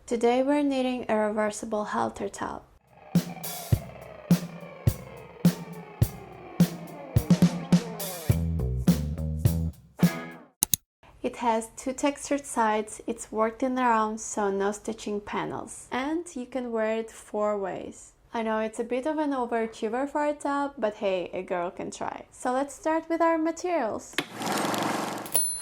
Today we're knitting a reversible halter top. It has two textured sides, it's worked in the round, so no stitching panels. And you can wear it 4 ways. I know it's a bit of an overachiever for a top, but hey, a girl can try. So let's start with our materials.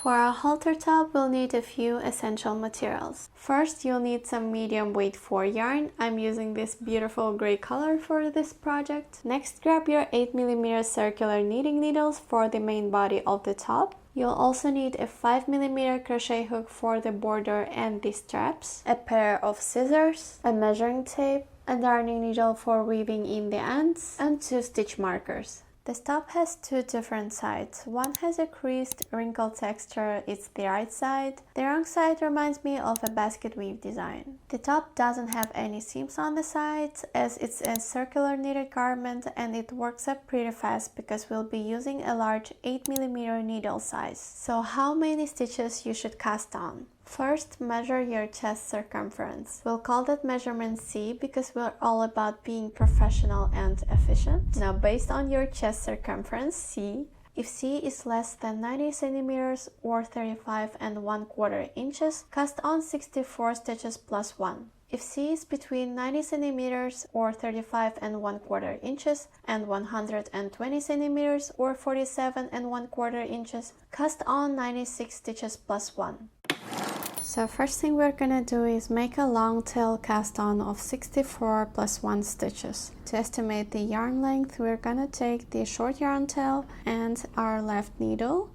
For our halter top, we'll need a few essential materials. First, you'll need some medium weight 4 yarn. I'm using this beautiful gray color for this project. Next, grab your 8mm circular knitting needles for the main body of the top. You'll also need a 5mm crochet hook for the border and the straps, a pair of scissors, a measuring tape, a darning needle for weaving in the ends, and 2 stitch markers. This top has 2 different sides. One has a creased, wrinkled texture, it's the right side. The wrong side reminds me of a basket weave design. The top doesn't have any seams on the sides as it's a circular knitted garment and it works up pretty fast because we'll be using a large 8mm needle size. So how many stitches you should cast on? First, measure your chest circumference. We'll call that measurement C because we're all about being professional and efficient. Now, based on your chest circumference C, if C is less than 90 centimeters or 35¼ inches, cast on 64 stitches plus 1. If C is between 90 centimeters or 35¼ inches and 120 centimeters or 47¼ inches, cast on 96 stitches plus 1. So first thing we're gonna do is make a long tail cast on of 64 plus 1 stitches. To estimate the yarn length, we're gonna take the short yarn tail and our left needle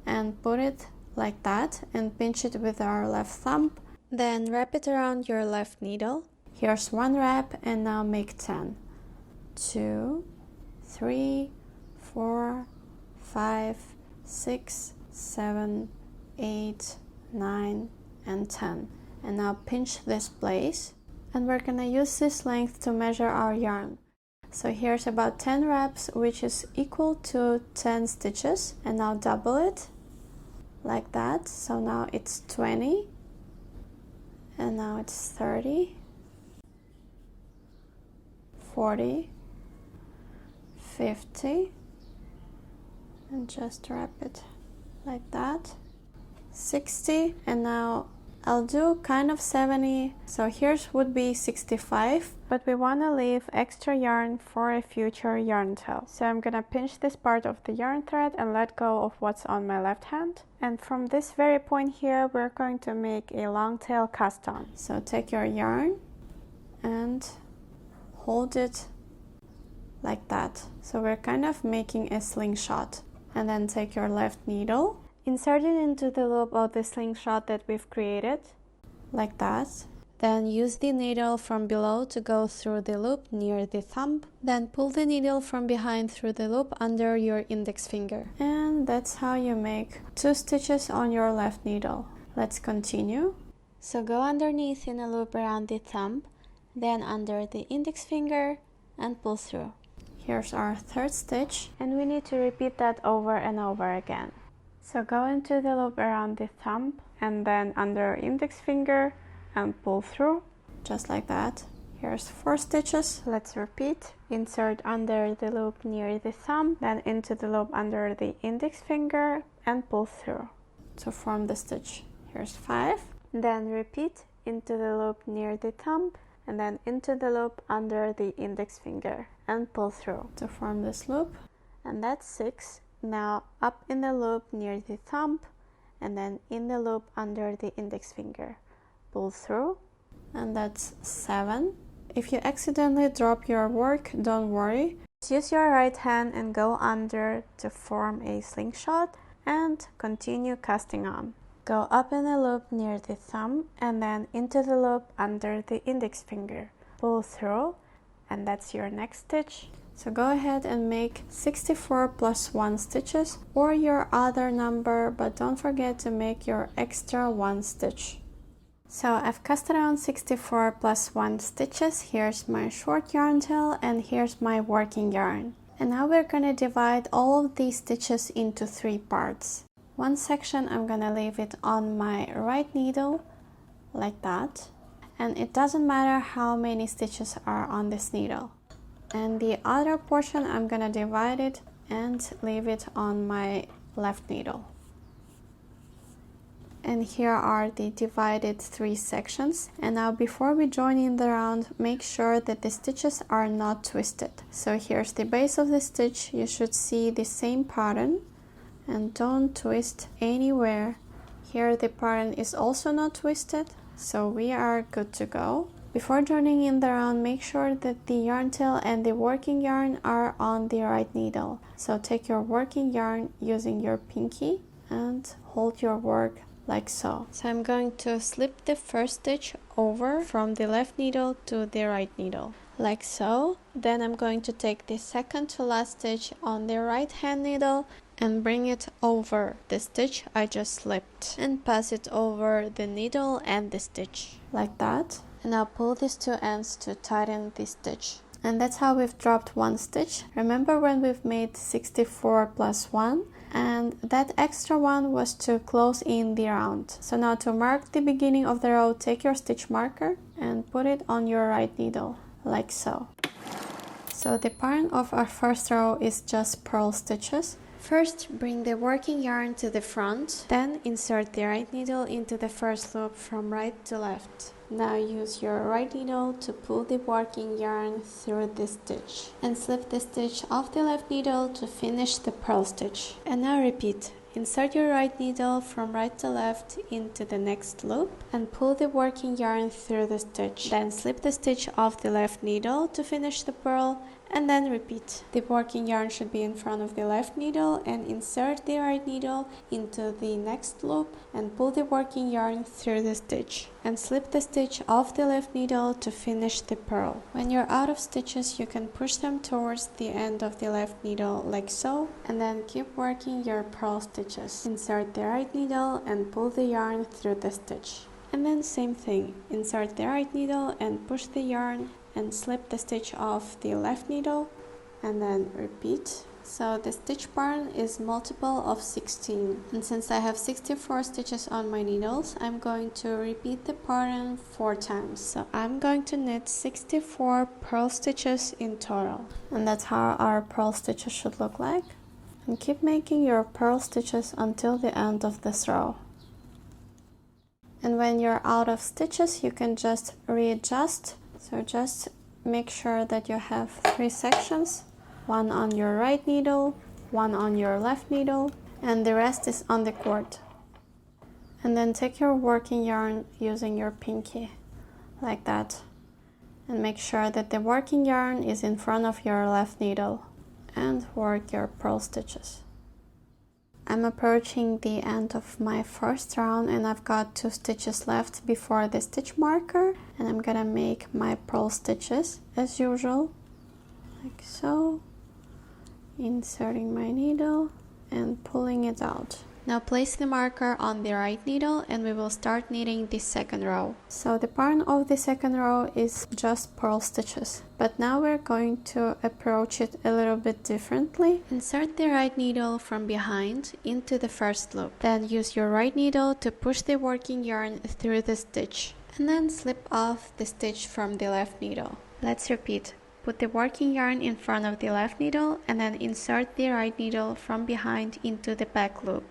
and put it like that and pinch it with our left thumb. Then wrap it around your left needle. Here's 1 wrap and now make 10. 2, 3, 4, 5, 6, 7, 8, 9, and 10. And now pinch this place and we're gonna use this length to measure our yarn. So here's about 10 wraps, which is equal to 10 stitches, and now double it like that. So now it's 20 and now it's 30, 40, 50, and just wrap it like that, 60, and now I'll do kind of 70, so here's would be 65, but we want to leave extra yarn for a future yarn tail. So I'm gonna pinch this part of the yarn thread and let go of what's on my left hand. And from this very point here, we're going to make a long tail cast on. So take your yarn and hold it like that. So we're kind of making a slingshot. And then take your left needle, insert it into the loop of the slingshot that we've created, like that. Then use the needle from below to go through the loop near the thumb. Then pull the needle from behind through the loop under your index finger. And that's how you make 2 stitches on your left needle. Let's continue. So go underneath in a loop around the thumb, then under the index finger and pull through. Here's our 3rd stitch, and we need to repeat that over and over again. So go into the loop around the thumb and then under index finger and pull through, just like that. Here's 4 stitches. Let's repeat. Insert under the loop near the thumb, then into the loop under the index finger and pull through to form the stitch. Here's 5. Then repeat into the loop near the thumb and then into the loop under the index finger and pull through to form this loop. And that's 6. Now up in the loop near the thumb and then in the loop under the index finger, pull through, and that's 7. If you accidentally drop your work, don't worry. Just use your right hand and go under to form a slingshot and continue casting on. Go up in the loop near the thumb and then into the loop under the index finger, pull through, and that's your next stitch. So go ahead and make 64 plus 1 stitches or your other number, but don't forget to make your extra 1 stitch. So I've casted on 64 plus 1 stitches. Here's my short yarn tail and here's my working yarn. And now we're gonna divide all of these stitches into 3 parts. One section I'm gonna leave it on my right needle like that. and it doesn't matter how many stitches are on this needle. And the other portion, I'm gonna divide it and leave it on my left needle. And here are the divided 3 sections. And now before we join in the round, make sure that the stitches are not twisted. So here's the base of the stitch. You should see the same pattern, and don't twist anywhere. Here the pattern is also not twisted, so we are good to go. Before joining in the round, make sure that the yarn tail and the working yarn are on the right needle. So take your working yarn using your pinky and hold your work like so. So I'm going to slip the first stitch over from the left needle to the right needle, like so. Then I'm going to take the second to last stitch on the right hand needle and bring it over the stitch I just slipped and pass it over the needle and the stitch, like that. And now pull these 2 ends to tighten the stitch. And that's how we've dropped 1 stitch. Remember when we've made 64 plus 1? And that extra one was to close in the round. So now to mark the beginning of the row, take your stitch marker and put it on your right needle, like so. So the pattern of our first row is just purl stitches. First, bring the working yarn to the front, then insert the right needle into the first loop from right to left. Now use your right needle to pull the working yarn through the stitch and slip the stitch off the left needle to finish the purl stitch. And now repeat. Insert your right needle from right to left into the next loop and pull the working yarn through the stitch. Then slip the stitch off the left needle to finish the purl, and then repeat. The working yarn should be in front of the left needle, and insert the right needle into the next loop and pull the working yarn through the stitch and slip the stitch off the left needle to finish the purl. When you're out of stitches, you can push them towards the end of the left needle like so, and then keep working your purl stitches. Insert the right needle and pull the yarn through the stitch. And then same thing, insert the right needle and push the yarn and slip the stitch off the left needle, and then repeat. So the stitch pattern is multiple of 16, and since I have 64 stitches on my needles, I'm going to repeat the pattern 4 times. So I'm going to knit 64 purl stitches in total, and that's how our purl stitches should look like. And keep making your purl stitches until the end of this row. And when you're out of stitches, you can just readjust. So just make sure that you have 3 sections, 1 on your right needle, 1 on your left needle, and the rest is on the cord. And then take your working yarn using your pinky, like that. And make sure that the working yarn is in front of your left needle, and work your purl stitches. I'm approaching the end of my first round, and I've got 2 stitches left before the stitch marker, and I'm gonna make my purl stitches as usual, like so, inserting my needle and pulling it out. Now place the marker on the right needle and we will start knitting the second row. So the pattern of the second row is just purl stitches, but now we're going to approach it a little bit differently. Insert the right needle from behind into the first loop. Then use your right needle to push the working yarn through the stitch, and then slip off the stitch from the left needle. Let's repeat. Put the working yarn in front of the left needle and then insert the right needle from behind into the back loop,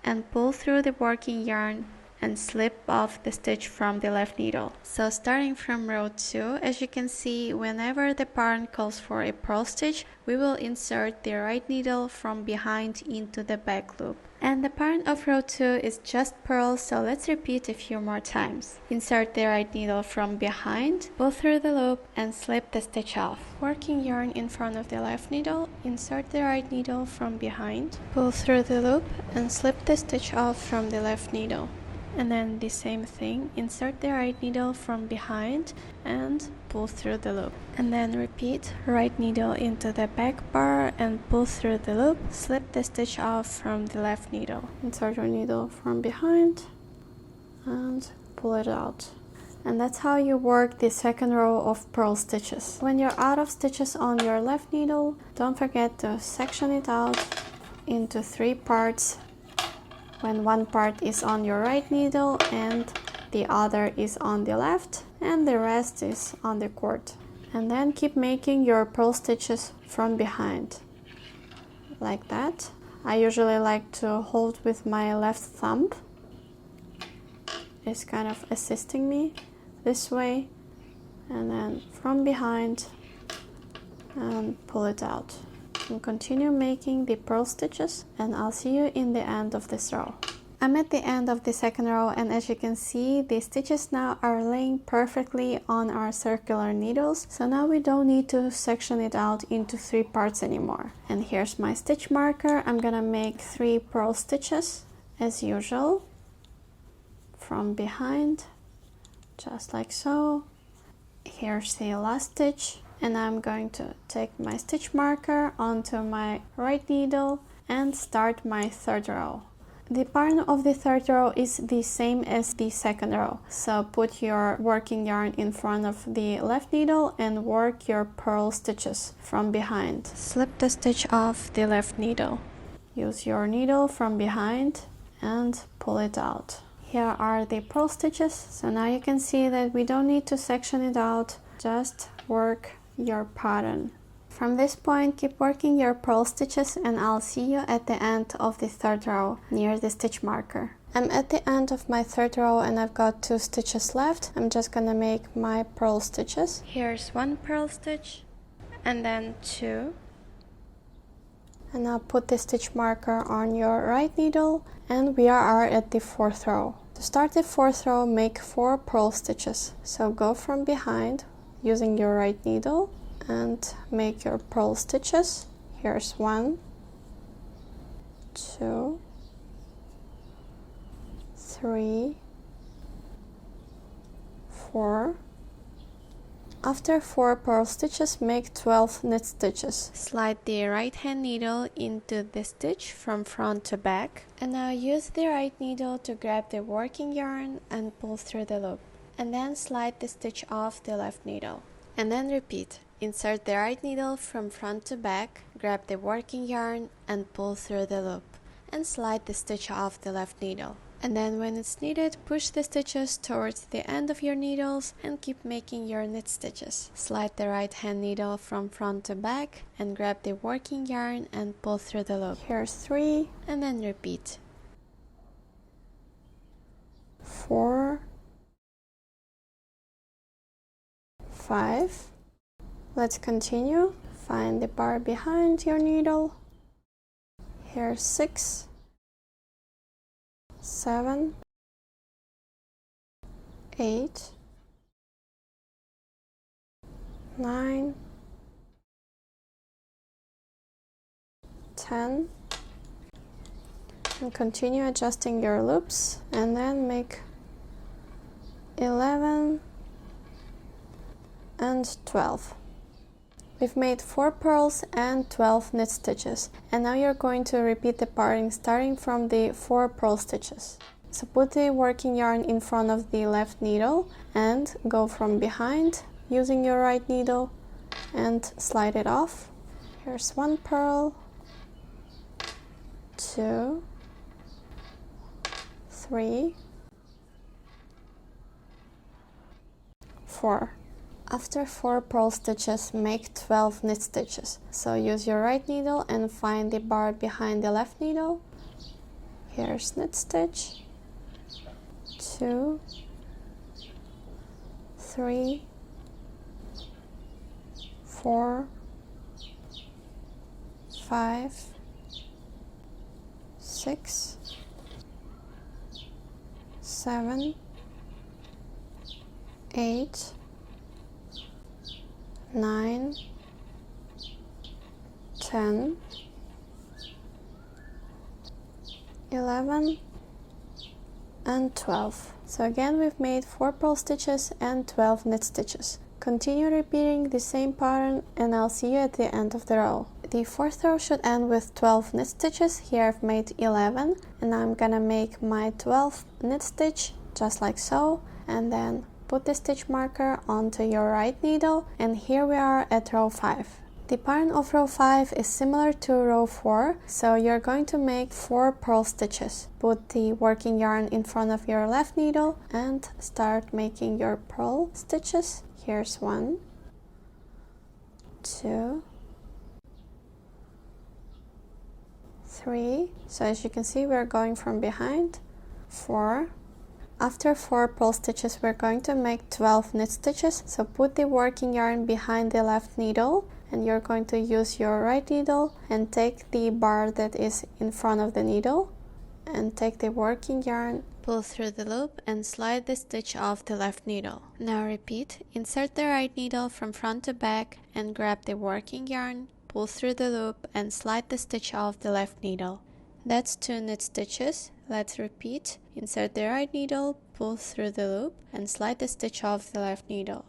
and pull through the working yarn and slip off the stitch from the left needle. So starting from row 2, as you can see, whenever the pattern calls for a purl stitch, we will insert the right needle from behind into the back loop. And the pattern of row 2 is just purl, so let's repeat a few more times. Insert the right needle from behind, pull through the loop and slip the stitch off. Working yarn in front of the left needle, insert the right needle from behind, pull through the loop and slip the stitch off from the left needle. And then the same thing, insert the right needle from behind and pull through the loop. And then repeat, right needle into the back bar and pull through the loop, slip the stitch off from the left needle. Insert your needle from behind and pull it out. And that's how you work the second row of purl stitches. When you're out of stitches on your left needle, don't forget to section it out into 3 parts, when one part is on your right needle and the other is on the left, and the rest is on the cord. And then keep making your purl stitches from behind, like that. I usually like to hold with my left thumb. It's kind of assisting me this way, and then from behind and pull it out. And continue making the purl stitches, and I'll see you in the end of this row. I'm at the end of the second row, and as you can see, the stitches now are laying perfectly on our circular needles, so now we don't need to section it out into 3 parts anymore. And here's my stitch marker. I'm gonna make 3 purl stitches as usual from behind, just like so. Here's the last stitch, and I'm going to take my stitch marker onto my right needle and start my third row. The pattern of the third row is the same as the second row, so put your working yarn in front of the left needle and work your purl stitches from behind. Slip the stitch off the left needle. Use your needle from behind and pull it out. Here are the purl stitches, so now you can see that we don't need to section it out, just work your pattern. From this point, keep working your purl stitches, and I'll see you at the end of the third row near the stitch marker. I'm at the end of my third row and I've got 2 stitches left. I'm just gonna make my purl stitches. Here's 1 purl stitch and then 2. And now put the stitch marker on your right needle, and we are at the 4th row. To start the 4th row, make 4 purl stitches. So go from behind using your right needle and make your purl stitches. Here's 1, 2, 3, 4. After 4 purl stitches, make 12 knit stitches. Slide the right hand needle into the stitch from front to back, and now use the right needle to grab the working yarn and pull through the loop, and then slide the stitch off the left needle, and then repeat. Insert the right needle from front to back, grab the working yarn and pull through the loop, and slide the stitch off the left needle. And then when it's needed, push the stitches towards the end of your needles and keep making your knit stitches. Slide the right hand needle from front to back and grab the working yarn and pull through the loop. Here's 3, and then repeat. 4, 5. Let's continue. Find the bar behind your needle. Here's 6, 7, 8, 9, 10, and continue adjusting your loops, and then make 11 and 12. We've made 4 purls and 12 knit stitches, and now you're going to repeat the pattern starting from the 4 purl stitches. So put the working yarn in front of the left needle and go from behind using your right needle and slide it off. Here's 1 purl, 2, 3, 4. After 4 purl stitches, make 12 knit stitches. So use your right needle and find the bar behind the left needle. Here's knit stitch, 2, 3, 4, 5, 6, 7, 8, 9, 10, 11, and 12. So again, we've made 4 purl stitches and 12 knit stitches. Continue repeating the same pattern and I'll see you at the end of the row. The 4th row should end with 12 knit stitches. Here I've made 11, and I'm gonna make my 12th knit stitch just like so, and then put the stitch marker onto your right needle, and here we are at row 5. The pattern of row 5 is similar to row 4, so you're going to make 4 purl stitches. Put the working yarn in front of your left needle and start making your purl stitches. Here's 1, 2, 3. So as you can see, we're going from behind. 4. After 4 purl stitches, we're going to make 12 knit stitches. So put the working yarn behind the left needle, and you're going to use your right needle and take the bar that is in front of the needle and take the working yarn, pull through the loop and slide the stitch off the left needle. Now repeat, insert the right needle from front to back and grab the working yarn, pull through the loop and slide the stitch off the left needle. That's 2 knit stitches. Let's repeat, insert the right needle, pull through the loop and slide the stitch off the left needle.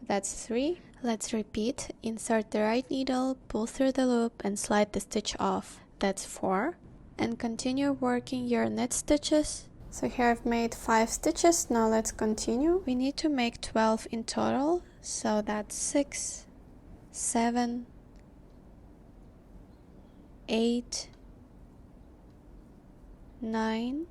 That's 3. Let's repeat, insert the right needle, pull through the loop and slide the stitch off. That's 4. And continue working your knit stitches. So here I've made 5 stitches. Now let's continue. We need to make 12 in total, so that's 6, 7, 8, 9.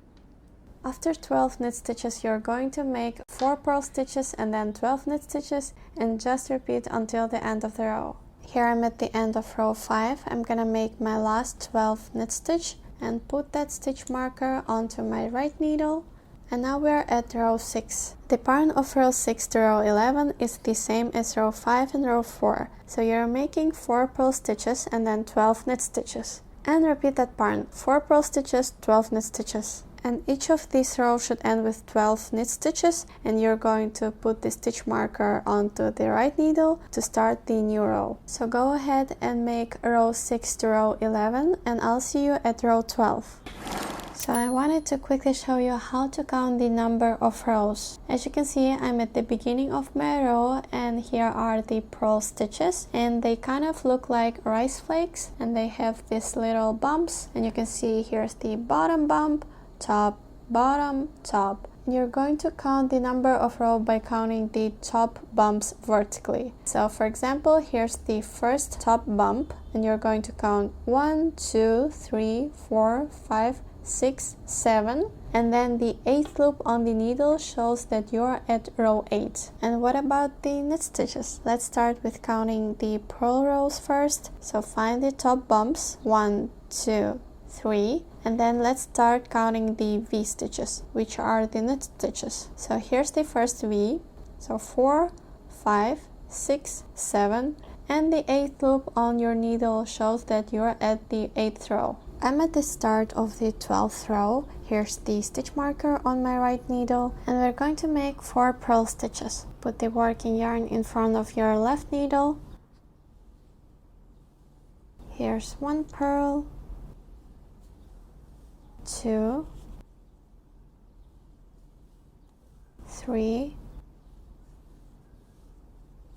After 12 knit stitches, you're going to make 4 purl stitches and then 12 knit stitches, and just repeat until the end of the row. Here I'm at the end of row 5. I'm gonna make my last 12 knit stitch and put that stitch marker onto my right needle. And now we're at row 6. The pattern of row 6 to row 11 is the same as row 5 and row 4. So you're making 4 purl stitches and then 12 knit stitches. And repeat that pattern, 4 purl stitches, 12 knit stitches. And each of these rows should end with 12 knit stitches, and you're going to put the stitch marker onto the right needle to start the new row. So go ahead and make row 6 to row 11, and I'll see you at row 12. So I wanted to quickly show you how to count the number of rows. As you can see, I'm at the beginning of my row, and here are the purl stitches, and they kind of look like rice flakes, and they have these little bumps, and you can see here's the bottom bump, top, bottom, top. You're going to count the number of rows by counting the top bumps vertically. So for example, here's the first top bump, and you're going to count 1, 2, 3, 4, 5, 6, 7, and then the 8th loop on the needle shows that you're at row 8. And what about the knit stitches? Let's start with counting the purl rows first. So find the top bumps, 1, 2, 3, and then let's start counting the V stitches, which are the knit stitches. So here's the first V, so 4, 5, 6, 7, and the 8th loop on your needle shows that you're at the 8th row. I'm at the start of the 12th row. Here's the stitch marker on my right needle, and we're going to make 4 purl stitches. Put the working yarn in front of your left needle. Here's 1 purl, 2, 3,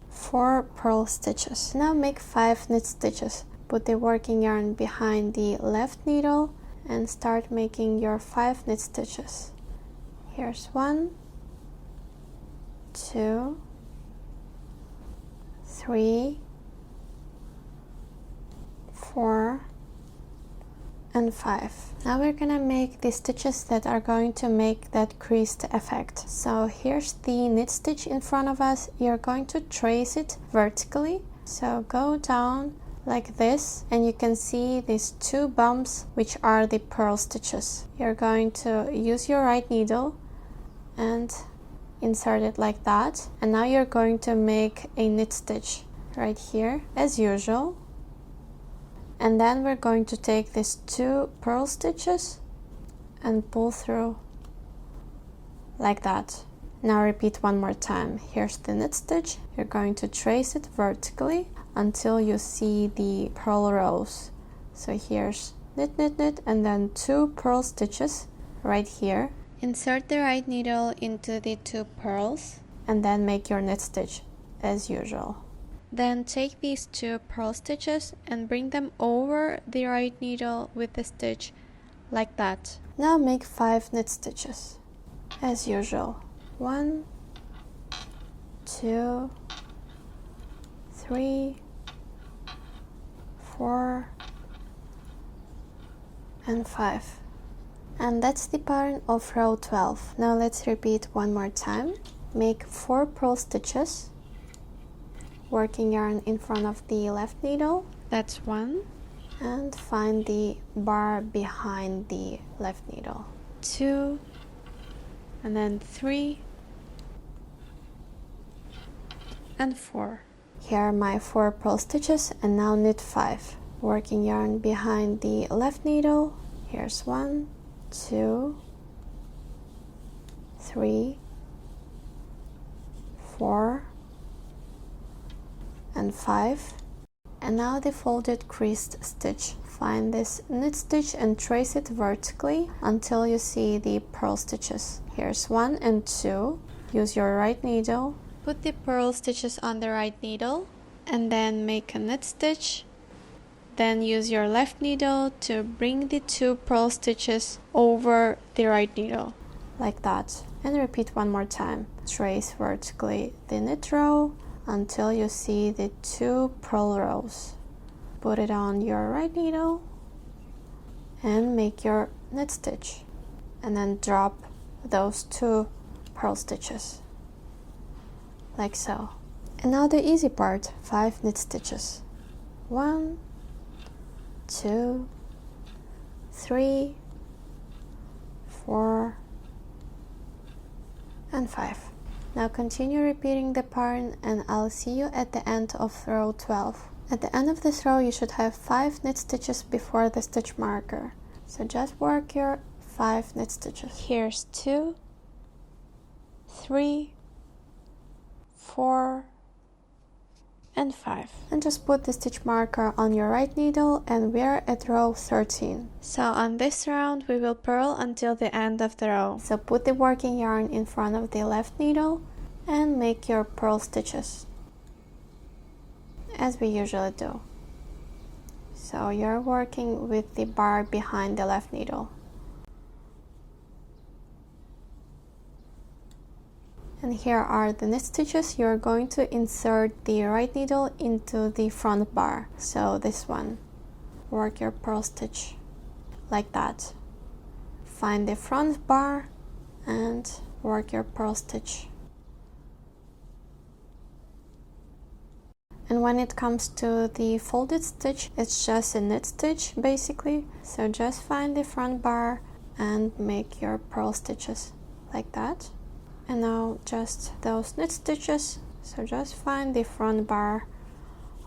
4 purl stitches. Now make 5 knit stitches. Put the working yarn behind the left needle and start making your 5 knit stitches. Here's 1, 2, 3, 4, and 5. Now we're gonna make the stitches that are going to make that creased effect. So here's the knit stitch in front of us. You're going to trace it vertically. So go down like this, and you can see these 2 bumps, which are the purl stitches. You're going to use your right needle and insert it like that, and now you're going to make a knit stitch right here as usual, and then we're going to take these 2 purl stitches and pull through like that. Now repeat one more time. Here's the knit stitch. You're going to trace it vertically until you see the purl rows. So here's knit, knit, knit, and then 2 purl stitches right here. Insert the right needle into the 2 purls and then make your knit stitch as usual. Then take these 2 purl stitches and bring them over the right needle with the stitch like that. Now make 5 knit stitches as usual. 1, 2, 3, 4 and 5. And that's the pattern of row 12. Now let's repeat one more time. Make 4 purl stitches, working yarn in front of the left needle. That's 1. And find the bar behind the left needle. 2, and then 3 and 4. Here are my 4 purl stitches, and now knit 5. Working yarn behind the left needle. Here's 1, 2, 3, 4 and 5. And now the folded creased stitch. Find this knit stitch and trace it vertically until you see the purl stitches. Here's 1 and 2. Use your right needle. Put the purl stitches on the right needle and then make a knit stitch. Then use your left needle to bring the 2 purl stitches over the right needle, like that. And repeat one more time. Trace vertically the knit row until you see the 2 purl rows. Put it on your right needle and make your knit stitch. And then drop those 2 purl stitches, like so. And now the easy part, 5 knit stitches. 1, 2, 3, 4 and 5. Now continue repeating the pattern and I'll see you at the end of row 12. At the end of this row you should have 5 knit stitches before the stitch marker. So just work your 5 knit stitches. Here's 2, 3, 4 and 5. And just put the stitch marker on your right needle and we're at row 13. So on this round we will purl until the end of the row. So put the working yarn in front of the left needle and make your purl stitches, as we usually do. So you're working with the bar behind the left needle. And here are the knit stitches. You're going to insert the right needle into the front bar. So this one. Work your purl stitch like that. Find the front bar and work your purl stitch. And when it comes to the folded stitch, it's just a knit stitch basically. So just find the front bar and make your purl stitches like that. And now just those knit stitches, so just find the front bar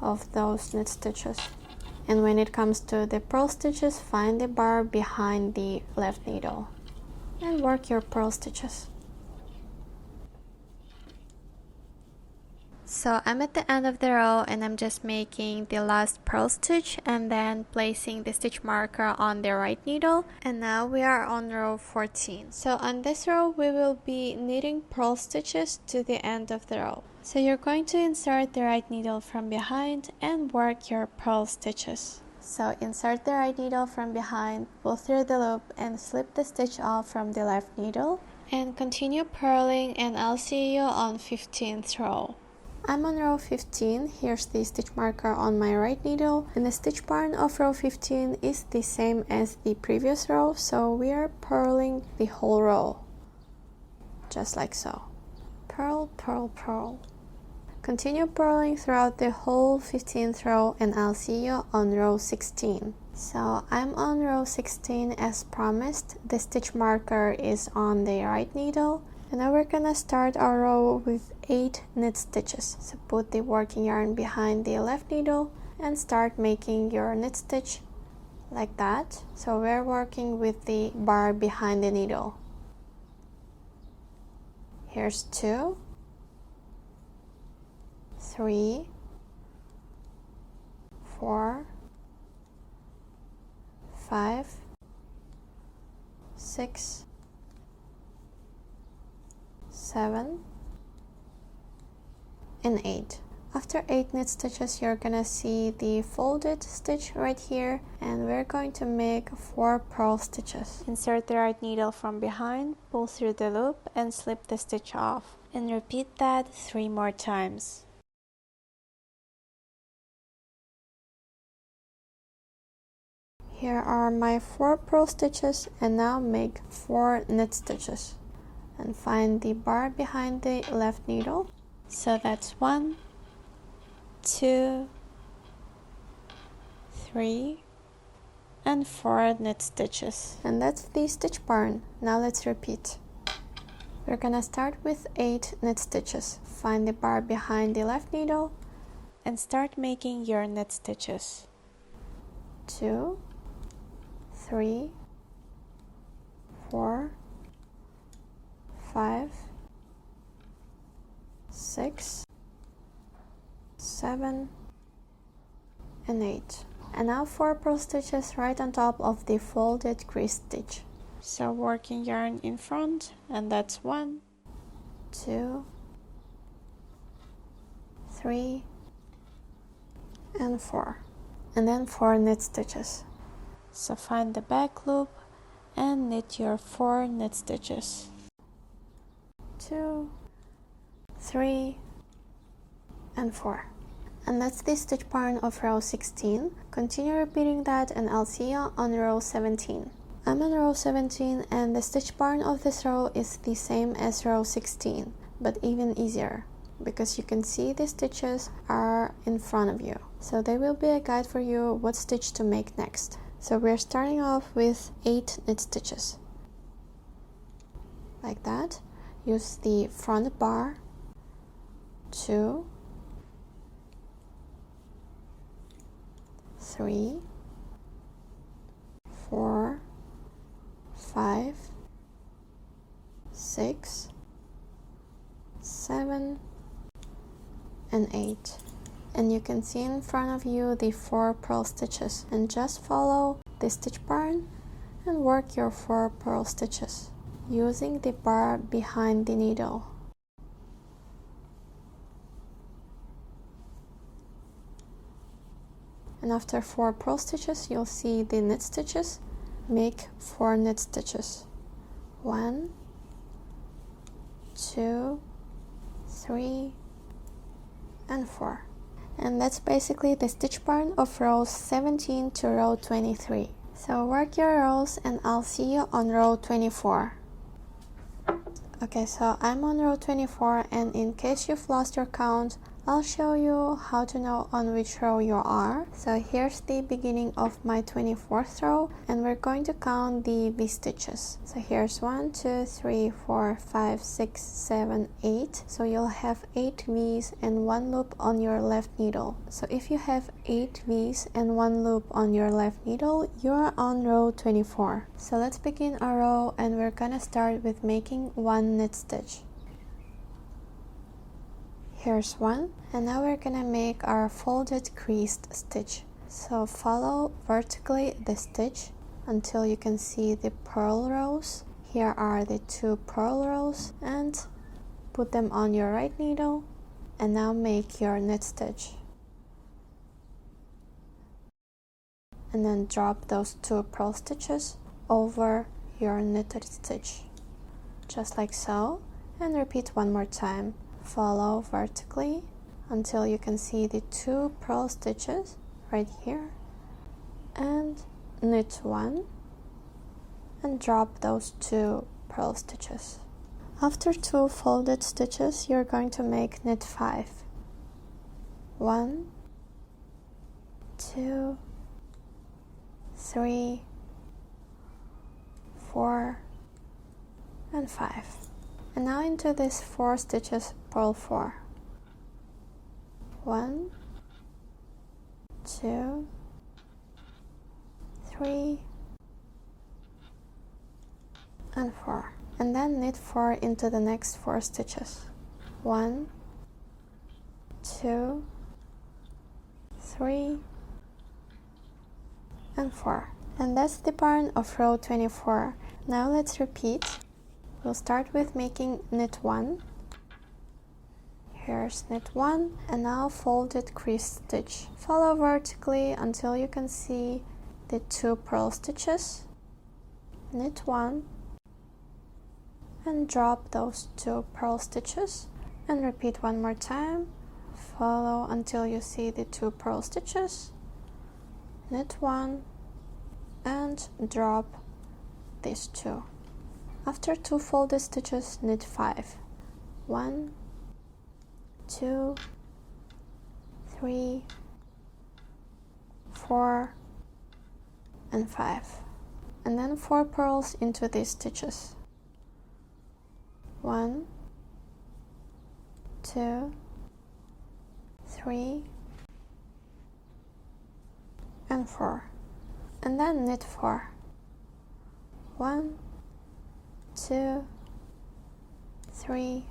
of those knit stitches. And when it comes to the purl stitches, find the bar behind the left needle and work your purl stitches. So I'm at the end of the row and I'm just making the last purl stitch and then placing the stitch marker on the right needle. And now we are on row 14. So on this row we will be knitting purl stitches to the end of the row. So you're going to insert the right needle from behind and work your purl stitches. So insert the right needle from behind, pull through the loop and slip the stitch off from the left needle. And continue purling and I'll see you on 15th row. I'm on row 15, here's the stitch marker on my right needle, and the stitch pattern of row 15 is the same as the previous row, so we are purling the whole row, just like so. Purl, purl, purl. Continue purling throughout the whole 15th row and I'll see you on row 16. So I'm on row 16 as promised. The stitch marker is on the right needle. And now we're gonna start our row with 8 knit stitches. So put the working yarn behind the left needle and start making your knit stitch like that. So we're working with the bar behind the needle. Here's 2, 3, 4, 5, 6, 7 and 8. After 8 knit stitches you're gonna see the folded stitch right here and we're going to make 4 purl stitches. Insert the right needle from behind, pull through the loop and slip the stitch off. And repeat that 3 more times. Here are my 4 purl stitches, and now make 4 knit stitches and find the bar behind the left needle. So that's 1, 2, 3 and 4 knit stitches, and that's the stitch pattern. Now let's repeat. We're gonna start with 8 knit stitches. Find the bar behind the left needle and start making your knit stitches. 2, 3, 4, 5, 6, 7 and 8. And now 4 purl stitches right on top of the folded crease stitch. So working yarn in front, and that's 1, 2, 3 and 4, and then 4 knit stitches. So find the back loop and knit your 4 knit stitches. 2, 3 and 4. And that's the stitch pattern of row 16. Continue repeating that and I'll see you on row 17. I'm on row 17 and the stitch pattern of this row is the same as row 16, but even easier because you can see the stitches are in front of you. So they will be a guide for you what stitch to make next. So we're starting off with 8 knit stitches. Like that. Use the front bar, 2, 3, 4, 5, 6, 7 and 8. And you can see in front of you the 4 purl stitches, and just follow the stitch pattern and work your 4 purl stitches using the bar behind the needle. And after 4 purl stitches, you'll see the knit stitches. Make 4 knit stitches. 1, 2, 3 and 4. And that's basically the stitch pattern of rows 17 to row 23. So work your rows and I'll see you on row 24. Okay, so I'm on row 24, and in case you've lost your count, I'll show you how to know on which row you are. So here's the beginning of my 24th row, and we're going to count the V stitches. So here's 1, 2, 3, 4, 5, 6, 7, 8. So you'll have 8 V's and 1 loop on your left needle. So if you have 8 V's and 1 loop on your left needle, you're on row 24. So let's begin our row, and we're gonna start with making 1 knit stitch. Here's 1, and now we're gonna make our folded creased stitch. So follow vertically the stitch until you can see the purl rows. Here are the 2 purl rows, and put them on your right needle, and now make your knit stitch. And then drop those 2 purl stitches over your knitted stitch, just like so, and repeat one more time. Follow vertically until you can see the 2 purl stitches right here, and knit 1 and drop those 2 purl stitches. After 2 folded stitches, you're going to make knit 5. 1, 2, 3, 4 and 5. And now into these 4 stitches, purl 4. 1, 2, 3 and 4. And then knit 4 into the next 4 stitches. 1, 2, 3 and 4. And that's the pattern of row 24. Now let's repeat. We'll start with making knit 1. Here's knit 1, and now folded crease stitch. Follow vertically until you can see the 2 purl stitches. Knit 1 and drop those 2 purl stitches, and repeat one more time. Follow until you see the 2 purl stitches. Knit 1 and drop these 2. After 2 folded stitches, knit 5. 1, 2, 3, 4, and 5. And then 4 purls into these stitches. 1, 2, 3, and 4. And then knit 4. 1, 2, 3,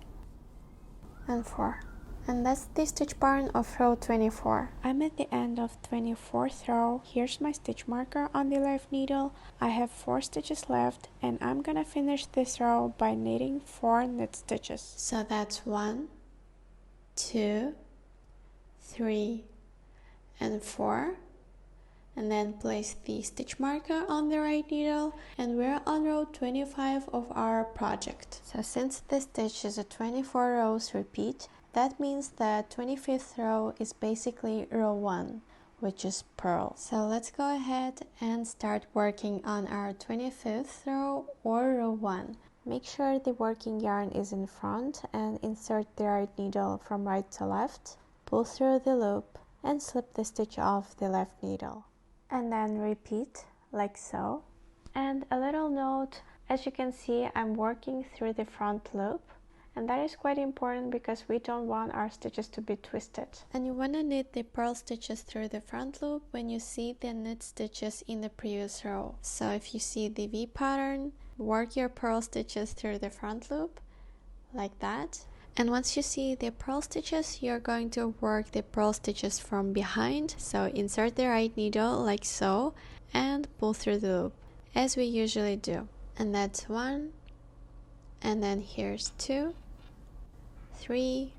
and 4. And that's the stitch pattern of row 24. I'm at the end of 24th row. Here's my stitch marker on the left needle. I have 4 stitches left, and I'm gonna finish this row by knitting 4 knit stitches. So that's 1, 2, 3, and 4. And then place the stitch marker on the right needle, and we're on row 25 of our project. So since this stitch is a 24 rows repeat, that means that 25th row is basically row 1, which is purl. So let's go ahead and start working on our 25th row or row 1. Make sure the working yarn is in front and insert the right needle from right to left, pull through the loop, and slip the stitch off the left needle. And then repeat like so. And a little note, as you can see, I'm working through the front loop, and that is quite important because we don't want our stitches to be twisted. And you want to knit the purl stitches through the front loop when you see the knit stitches in the previous row. So if you see the V pattern, work your purl stitches through the front loop like that. And once you see the purl stitches, you're going to work the purl stitches from behind. So insert the right needle like so and pull through the loop as we usually do. And that's 1, and then here's 2, 3,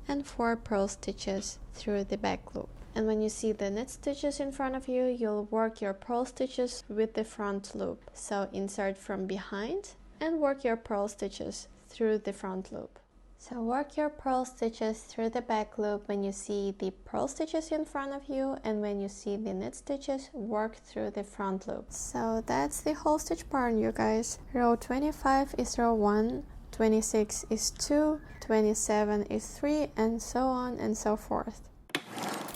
and 4 purl stitches through the back loop. And when you see the knit stitches in front of you, you'll work your purl stitches with the front loop. So insert from behind and work your purl stitches through the front loop. So work your purl stitches through the back loop when you see the purl stitches in front of you, and when you see the knit stitches, work through the front loop. So that's the whole stitch pattern, you guys. Row 25 is row 1, 26 is 2, 27 is 3, and so on and so forth.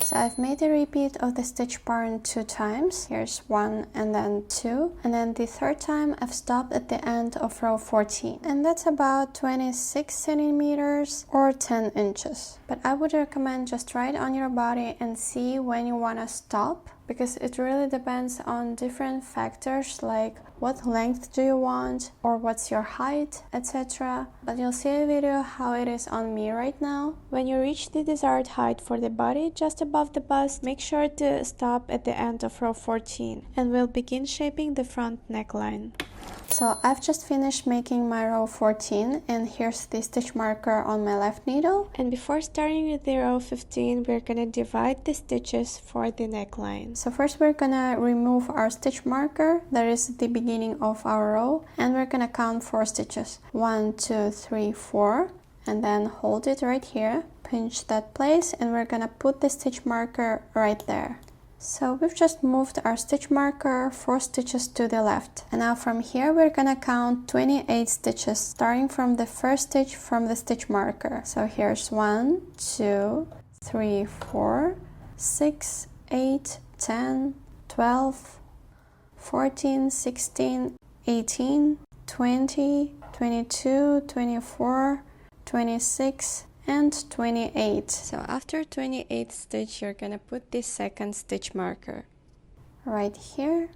So I've made a repeat of the stitch pattern 2 times. Here's 1 and then 2. And then the 3rd time I've stopped at the end of row 14. And that's about 26 centimeters or 10 inches. But I would recommend just try it on your body and see when you want to stop, because it really depends on different factors like what length do you want or what's your height, etc. But you'll see a video how it is on me right now. When you reach the desired height for the body just above the bust, make sure to stop at the end of row 14 and we'll begin shaping the front neckline. So I've just finished making my row 14, and here's the stitch marker on my left needle. And before starting with the row 15, we're gonna divide the stitches for the neckline. So first we're gonna remove our stitch marker that is the beginning of our row, and we're gonna count 4 stitches. 1, 2, 3, 4, and then hold it right here, pinch that place, and we're gonna put the stitch marker right there. So we've just moved our stitch marker 4 stitches to the left. And now from here we're gonna count 28 stitches, starting from the first stitch from the stitch marker. So here's 1, 2, 3, 4, 6, 8, 10, 12, 14, 16, 18, 20, 22, 24, 26, and 28. So after 28th stitch, you're gonna put the second stitch marker right here.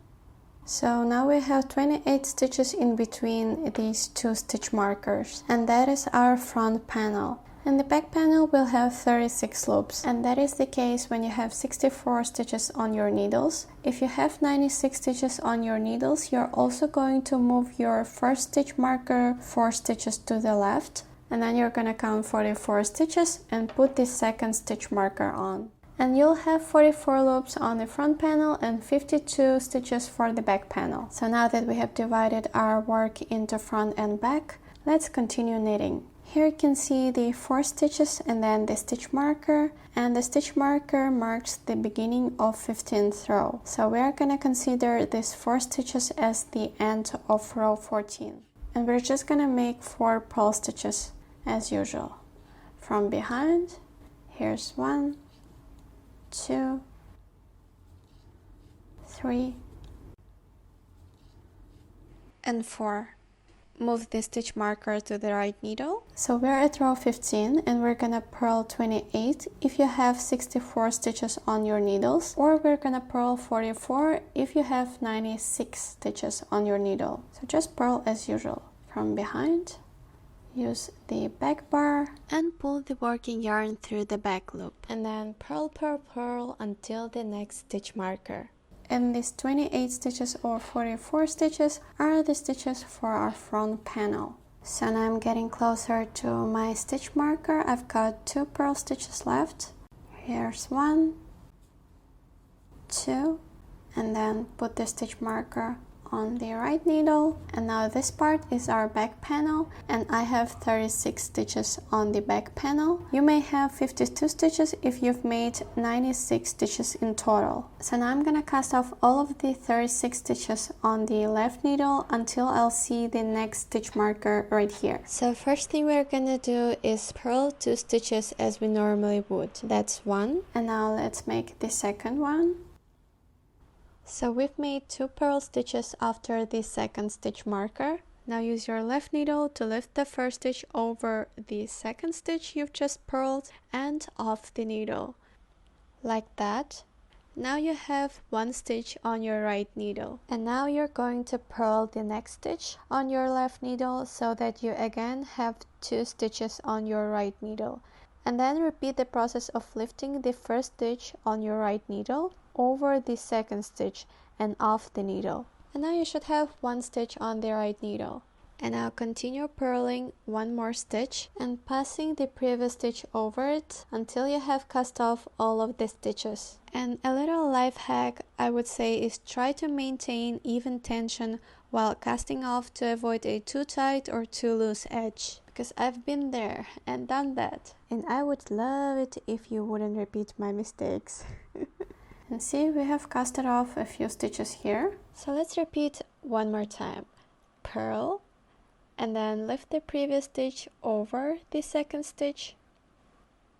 So now we have 28 stitches in between these 2 stitch markers, and that is our front panel. And the back panel will have 36 loops, and that is the case when you have 64 stitches on your needles. If you have 96 stitches on your needles, you're also going to move your first stitch marker 4 stitches to the left, and then you're gonna count 44 stitches and put the second stitch marker on. And you'll have 44 loops on the front panel and 52 stitches for the back panel. So now that we have divided our work into front and back, let's continue knitting. Here you can see the 4 stitches and then the stitch marker, and the stitch marker marks the beginning of 15th row. So we are gonna consider these 4 stitches as the end of row 14. And we're just gonna make 4 purl stitches as usual. From behind, here's 1, 2, 3, and 4. Move the stitch marker to the right needle. So we're at row 15 and we're gonna purl 28 if you have 64 stitches on your needles, or we're gonna purl 44 if you have 96 stitches on your needle. So just purl as usual. From behind, use the back bar and pull the working yarn through the back loop, and then purl, purl, purl until the next stitch marker. And these 28 stitches or 44 stitches are the stitches for our front panel. So now I'm getting closer to my stitch marker. I've got 2 purl stitches left. Here's 1, 2, and then put the stitch marker on the right needle. And now this part is our back panel, and I have 36 stitches on the back panel. You may have 52 stitches if you've made 96 stitches in total. So now I'm gonna cast off all of the 36 stitches on the left needle until I'll see the next stitch marker right here. So first thing we're gonna do is purl 2 stitches as we normally would. That's 1, and now let's make the second one. So we've made 2 purl stitches after the second stitch marker. Now use your left needle to lift the first stitch over the second stitch you've just purled and off the needle, like that. Now you have 1 stitch on your right needle, and now you're going to purl the next stitch on your left needle so that you again have 2 stitches on your right needle, and then repeat the process of lifting the first stitch on your right needle over the second stitch and off the needle. And now you should have 1 stitch on the right needle. And now continue purling 1 more stitch and passing the previous stitch over it until you have cast off all of the stitches. And a little life hack I would say is try to maintain even tension while casting off to avoid a too tight or too loose edge, because I've been there and done that, and I would love it if you wouldn't repeat my mistakes. And see, we have casted off a few stitches here. So let's repeat 1 more time. Purl, and then lift the previous stitch over the second stitch,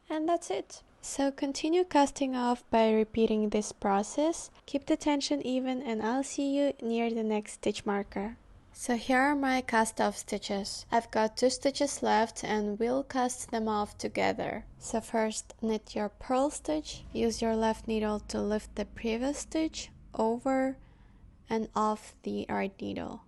and that's it. So continue casting off by repeating this process. Keep the tension even, and I'll see you near the next stitch marker. So here are my cast off stitches. I've got 2 stitches left and we'll cast them off together. So first knit your purl stitch, use your left needle to lift the previous stitch over and off the right needle,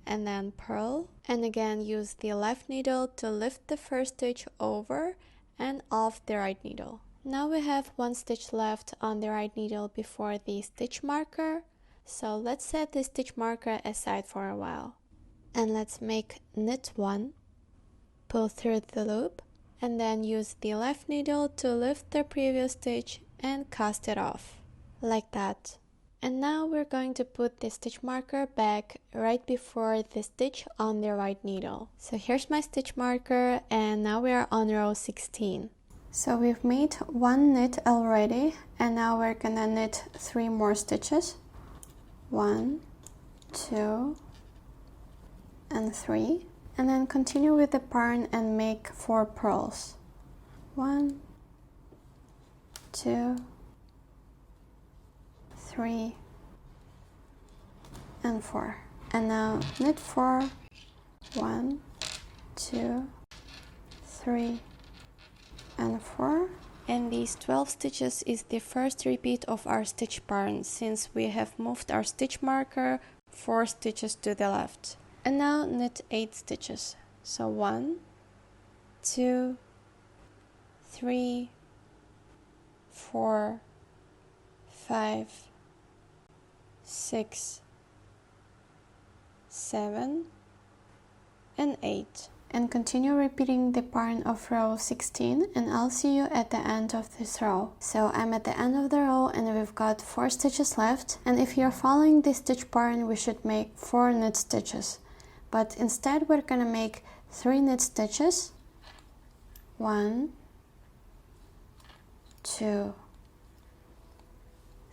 and then purl, and again use the left needle to lift the first stitch over and off the right needle. Now we have 1 stitch left on the right needle before the stitch marker. So let's set the stitch marker aside for a while, and let's make knit 1, pull through the loop, and then use the left needle to lift the previous stitch and cast it off, like that. And now we're going to put the stitch marker back right before the stitch on the right needle. So here's my stitch marker, and now we are on row 16. So we've made 1 knit already, and now we're gonna knit 3 more stitches. 1, 2, and 3, and then continue with the pattern and make 4 purls. 1, 2, 3, and 4. And now knit 4, 1, 2, 3, and 4. And these 12 stitches is the first repeat of our stitch pattern, since we have moved our stitch marker 4 stitches to the left. And now knit 8 stitches. So 1, 2, 3, 4, 5, 6, 7, and 8. And continue repeating the pattern of row 16, and I'll see you at the end of this row. So I'm at the end of the row and we've got 4 stitches left, and if you're following this stitch pattern we should make 4 knit stitches, but instead we're gonna make 3 knit stitches, 1, 2,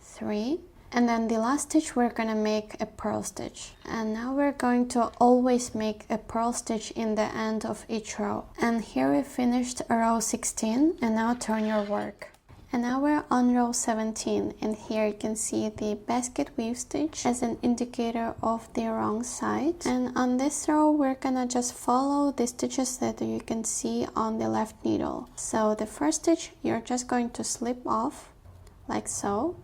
3, and then the last stitch we're gonna make a purl stitch. And now we're going to always make a purl stitch in the end of each row. And here we finished row 16, and now turn your work. And now we're on row 17, and here you can see the basket weave stitch as an indicator of the wrong side. And on this row we're gonna just follow the stitches that you can see on the left needle. So the first stitch you're just going to slip off like so,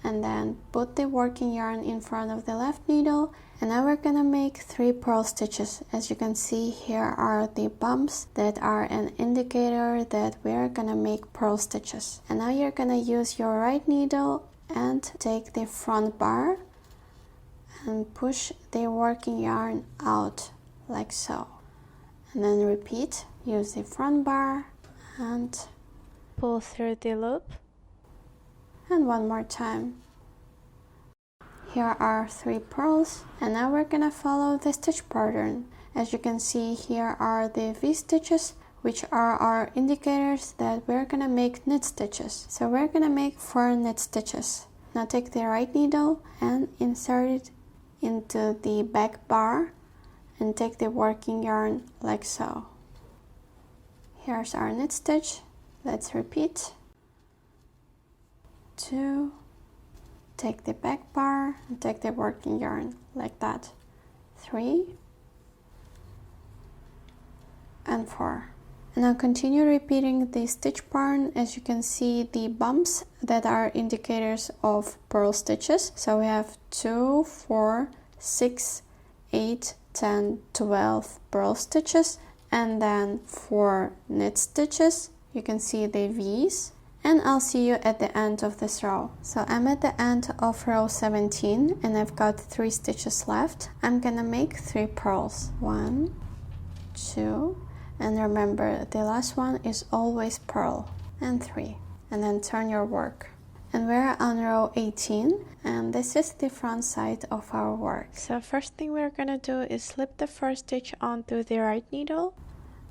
and then put the working yarn in front of the left needle. And now we're gonna make 3 purl stitches. As you can see, here are the bumps that are an indicator that we're gonna make purl stitches. And now you're gonna use your right needle and take the front bar and push the working yarn out like so. And then repeat, use the front bar and pull through the loop. And one more time. Here are 3 purls, and now we're gonna follow the stitch pattern. As you can see, here are the V stitches, which are our indicators that we're gonna make knit stitches. So we're gonna make 4 knit stitches. Now take the right needle and insert it into the back bar and take the working yarn like so. Here's our knit stitch. Let's repeat. 2, take the back bar and take the working yarn like that. 3 and 4. And now continue repeating the stitch pattern. As you can see, the bumps that are indicators of purl stitches. So we have 2, 4, 6, 8, 10, 12 purl stitches, and then 4 knit stitches. You can see the V's. And I'll see you at the end of this row. So I'm at the end of row 17, and I've got 3 stitches left. I'm gonna make 3 purls. 1, 2, and remember the last one is always purl, and 3. And then turn your work. And we're on row 18, and this is the front side of our work. So first thing we're gonna do is slip the first stitch onto the right needle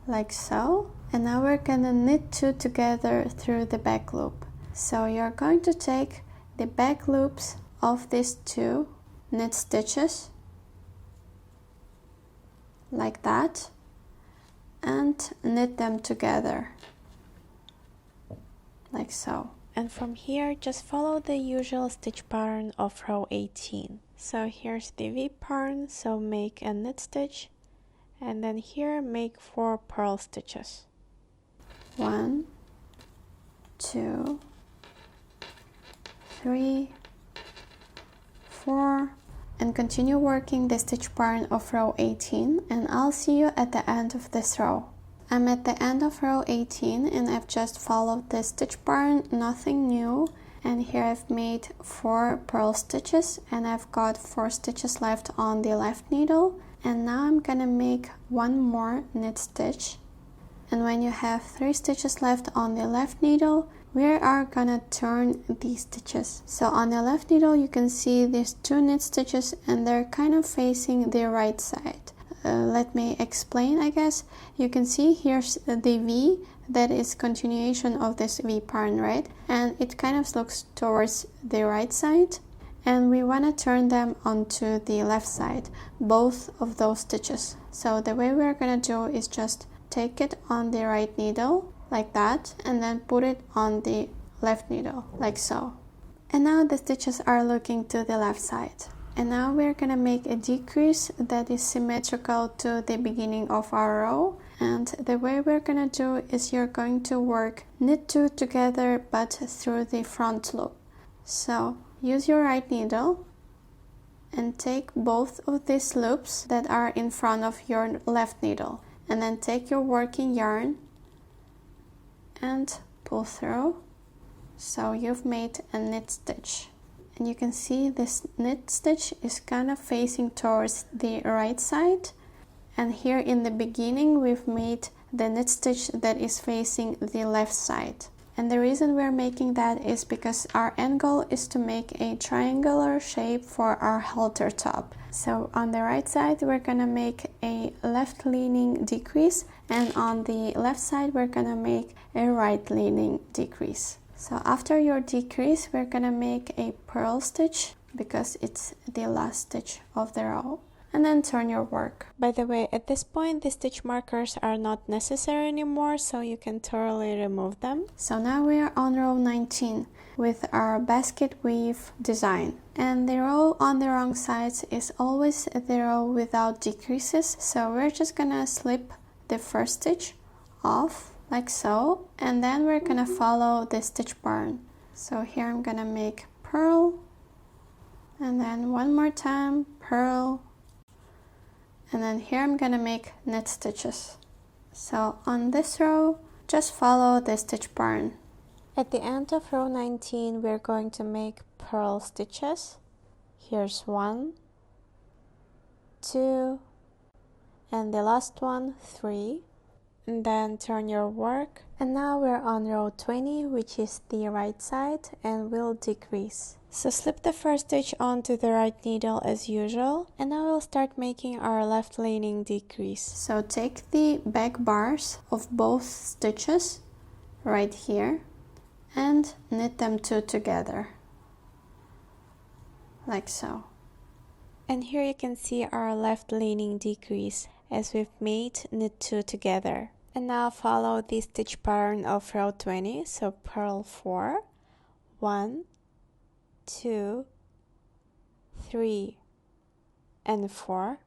like so, and now we're gonna knit 2 together through the back loop. So you're going to take the back loops of these 2 knit stitches like that and knit them together like so. And from here just follow the usual stitch pattern of row 18. So here's the V pattern, so make a knit stitch, and then here make 4 purl stitches. 1, 2, 3, 4, and continue working the stitch pattern of row 18, and I'll see you at the end of this row. I'm at the end of row 18, and I've just followed the stitch pattern, nothing new. And here I've made 4 purl stitches, and I've got 4 stitches left on the left needle. And now I'm gonna make 1 more knit stitch. And when you have 3 stitches left on the left needle, we are gonna turn these stitches. So on the left needle you can see these 2 knit stitches, and they're kind of facing the right side. Let me explain, I guess. You can see here's the V, that is continuation of this V pattern, right? And it kind of looks towards the right side, and we want to turn them onto the left side, both of those stitches. So the way we're gonna do is just take it on the right needle like that, and then put it on the left needle like so. And now the stitches are looking to the left side. And now we're gonna make a decrease that is symmetrical to the beginning of our row. And the way we're gonna do is you're going to work knit 2 together but through the front loop. So use your right needle and take both of these loops that are in front of your left needle, and then take your working yarn and pull through. So you've made a knit stitch. And you can see this knit stitch is kind of facing towards the right side, and here in the beginning we've made the knit stitch that is facing the left side. And the reason we're making that is because our end goal is to make a triangular shape for our halter top. So on the right side we're gonna make a left leaning decrease, and on the left side we're gonna make a right leaning decrease. So after your decrease we're gonna make a purl stitch because it's the last stitch of the row, and then turn your work. By the way, at this point the stitch markers are not necessary anymore, so you can totally remove them. So now we are on row 19 with our basket weave design, and the row on the wrong sides is always the row without decreases, so we're just gonna slip the first stitch off like so, and then we're gonna follow the stitch pattern. So here I'm gonna make purl, and then one more time purl, and then here I'm gonna make knit stitches. So on this row just follow the stitch pattern. At the end of row 19 we're going to make purl stitches. Here's 1, 2, and the last one 3, and then turn your work. And now we're on row 20, which is the right side, and we'll decrease. So slip the first stitch onto the right needle as usual, and now we'll start making our left leaning decrease. So take the back bars of both stitches right here and knit them 2 together like so. And here you can see our left leaning decrease as we've made knit 2 together. And now follow the stitch pattern of row 20, so purl 4, 1, 2, 3, and 4,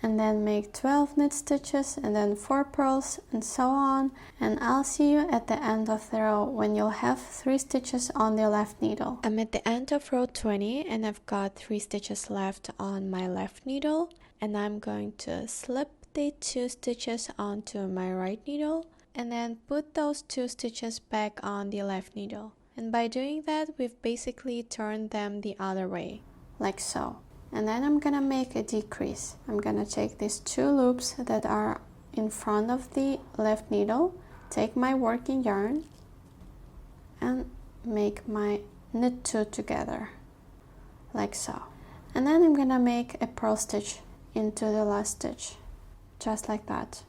and then make 12 knit stitches and then 4 purls and so on, and I'll see you at the end of the row when you'll have 3 stitches on the left needle. I'm at the end of row 20 and I've got 3 stitches left on my left needle, and I'm going to slip the 2 stitches onto my right needle and then put those 2 stitches back on the left needle. And by doing that we've basically turned them the other way like so. And then I'm gonna make a decrease. I'm gonna take these 2 loops that are in front of the left needle, take my working yarn and make my knit 2 together like so. And then I'm gonna make a purl stitch into the last stitch just like that,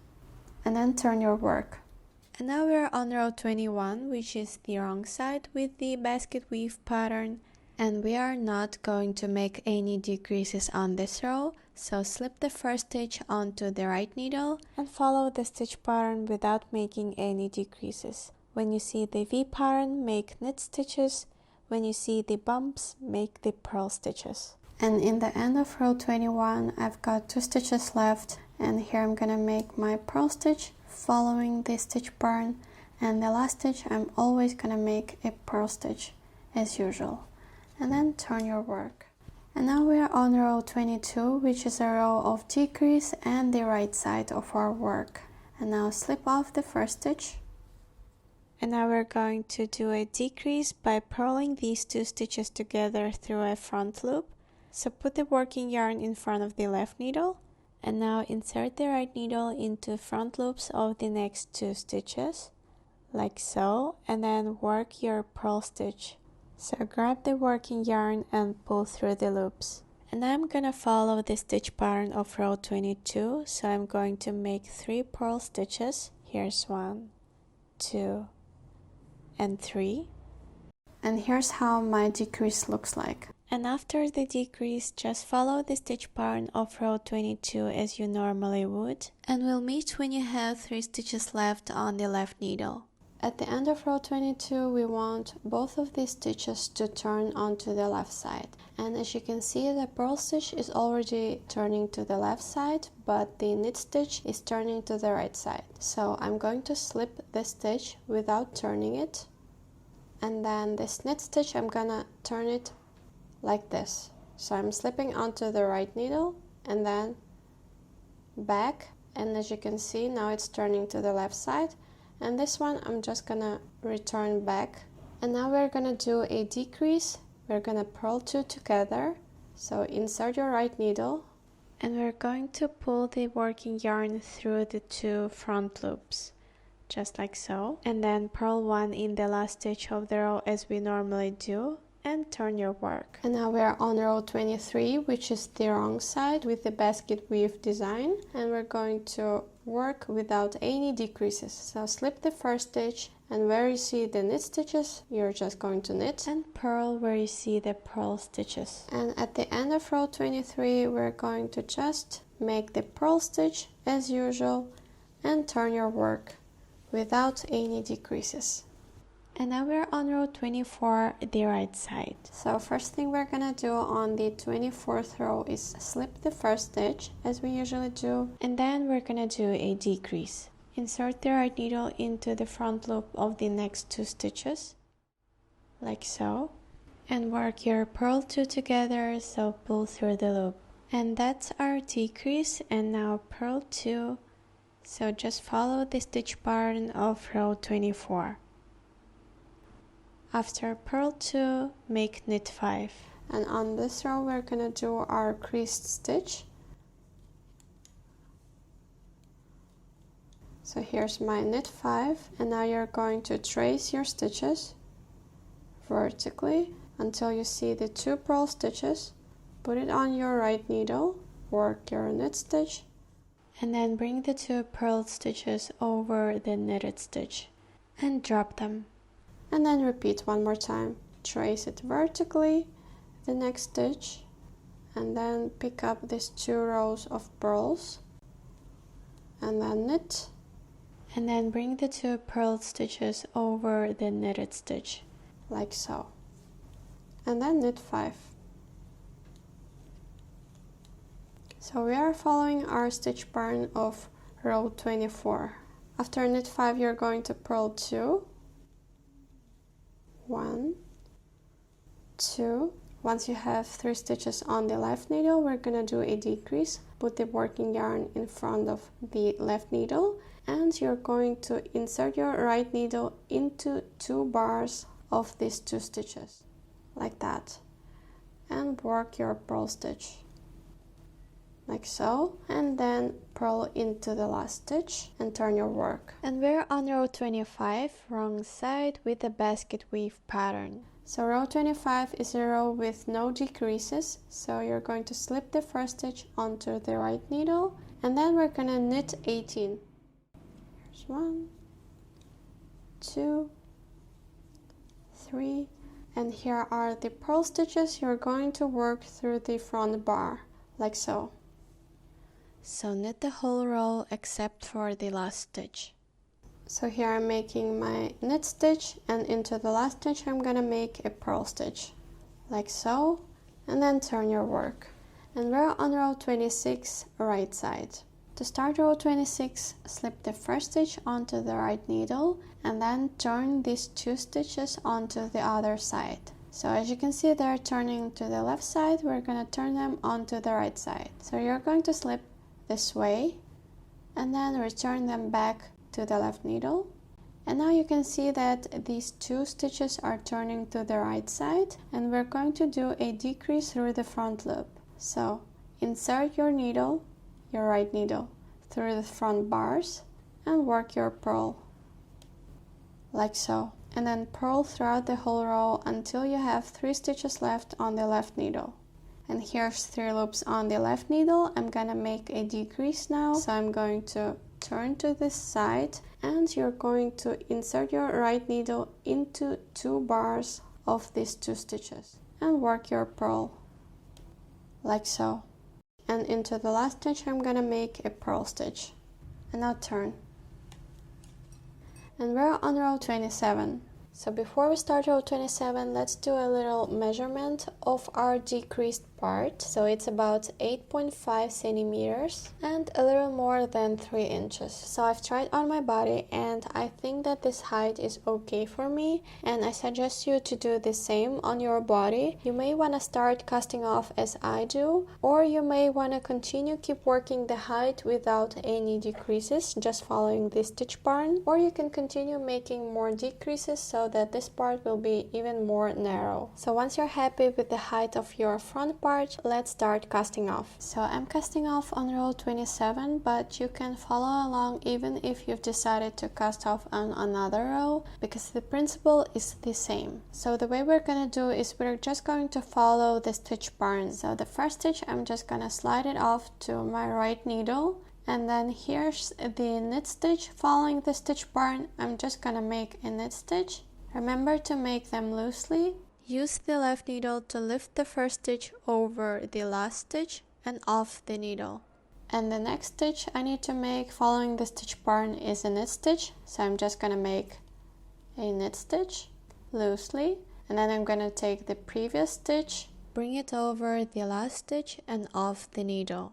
and then turn your work. And now we're on row 21, which is the wrong side with the basket weave pattern, and we are not going to make any decreases on this row, so slip the first stitch onto the right needle and follow the stitch pattern without making any decreases. When you see the V pattern, make knit stitches. When you see the bumps, make the purl stitches. And in the end of row 21 I've got 2 stitches left, and here I'm gonna make my purl stitch following the stitch pattern, and the last stitch I'm always gonna make a purl stitch as usual, and then turn your work. And now we are on row 22, which is a row of decrease and the right side of our work. And now slip off the first stitch, and now we're going to do a decrease by purling these 2 stitches together through a front loop. So put the working yarn in front of the left needle, and now insert the right needle into front loops of the next 2 stitches like so, and then work your purl stitch. So grab the working yarn and pull through the loops. And I'm gonna follow the stitch pattern of row 22, so I'm going to make 3 purl stitches. Here's 1, 2, and 3. And here's how my decrease looks like. And after the decrease, just follow the stitch pattern of row 22 as you normally would, and we'll meet when you have 3 stitches left on the left needle. At the end of row 22 we want both of these stitches to turn onto the left side, and as you can see the purl stitch is already turning to the left side, but the knit stitch is turning to the right side. So I'm going to slip the stitch without turning it, and then this knit stitch I'm gonna turn it like this. So I'm slipping onto the right needle and then back, and as you can see now it's turning to the left side, and this one I'm just gonna return back. And now we're gonna do a decrease. We're gonna purl 2 together, so insert your right needle, and we're going to pull the working yarn through the 2 front loops just like so, and then purl 1 in the last stitch of the row as we normally do, and turn your work. And now we are on row 23, which is the wrong side with the basket weave design, and we're going to work without any decreases. So slip the first stitch, and where you see the knit stitches, you're just going to knit, and purl where you see the purl stitches. And at the end of row 23, we're going to just make the purl stitch as usual and turn your work without any decreases. And now we're on row 24, the right side. So first thing we're gonna do on the 24th row is slip the first stitch as we usually do, and then we're gonna do a decrease. Insert the right needle into the front loop of the next 2 stitches, like so, and work your purl 2 together, so pull through the loop. And that's our decrease, and now purl 2, so just follow the stitch pattern of row 24. After purl 2, make knit 5. And on this row we're gonna do our creased stitch. So here's my knit 5, and now you're going to trace your stitches vertically until you see the 2 purl stitches. Put it on your right needle, work your knit stitch, and then bring the 2 purled stitches over the knitted stitch and drop them. And then repeat one more time. Trace it vertically, the next stitch, and then pick up these 2 rows of purls, and then knit, and then bring the 2 purled stitches over the knitted stitch, like so, and then knit 5. So we are following our stitch pattern of row 24. After knit 5, you're going to purl 2, 1, 2. Once you have 3 stitches on the left needle, we're gonna do a decrease. Put the working yarn in front of the left needle, and you're going to insert your right needle into 2 bars of these 2 stitches, like that, and work your purl stitch, like so, and then purl into the last stitch and turn your work. And we're on row 25, wrong side, with the basket weave pattern. So row 25 is a row with no decreases, so you're going to slip the first stitch onto the right needle, and then we're gonna knit 18. Here's 1, 2, 3, and here are the purl stitches you're going to work through the front bar, like so. So knit the whole row except for the last stitch. So here I'm making my knit stitch, and into the last stitch I'm gonna make a purl stitch, like so, and then turn your work. And we're on row 26, right side. To start row 26, slip the first stitch onto the right needle, and then turn these 2 stitches onto the other side. So as you can see, they're turning to the left side, we're gonna turn them onto the right side. So you're going to slip this way, and then return them back to the left needle. And now you can see that these 2 stitches are turning to the right side, and we're going to do a decrease through the front loop. So insert your needle, your right needle, through the front bars and work your purl, like so. And then purl throughout the whole row until you have 3 stitches left on the left needle. And here's 3 loops on the left needle. I'm gonna make a decrease now, so I'm going to turn to this side, and you're going to insert your right needle into 2 bars of these 2 stitches and work your purl, like so. And into the last stitch I'm gonna make a purl stitch, and now turn. And we're on row 27. So before we start row 27, let's do a little measurement of our decreased part. So it's about 8.5 centimeters and a little more than 3 inches. So I've tried on my body, and I think that this height is okay for me, and I suggest you to do the same on your body. You may want to start casting off as I do, or you may want to continue keep working the height without any decreases, just following the stitch pattern, or you can continue making more decreases so that this part will be even more narrow. So once you're happy with the height of your front part, part, let's start casting off. So I'm casting off on row 27, but you can follow along even if you've decided to cast off on another row, because the principle is the same. So the way we're gonna do is we're just going to follow the stitch pattern. So the first stitch, I'm just gonna slide it off to my right needle, and then here's the knit stitch. Following the stitch pattern, I'm just gonna make a knit stitch. Remember to make them loosely. Use the left needle to lift the first stitch over the last stitch and off the needle. And the next stitch I need to make following the stitch pattern is a knit stitch. So I'm just gonna make a knit stitch loosely, and then I'm gonna take the previous stitch, bring it over the last stitch and off the needle.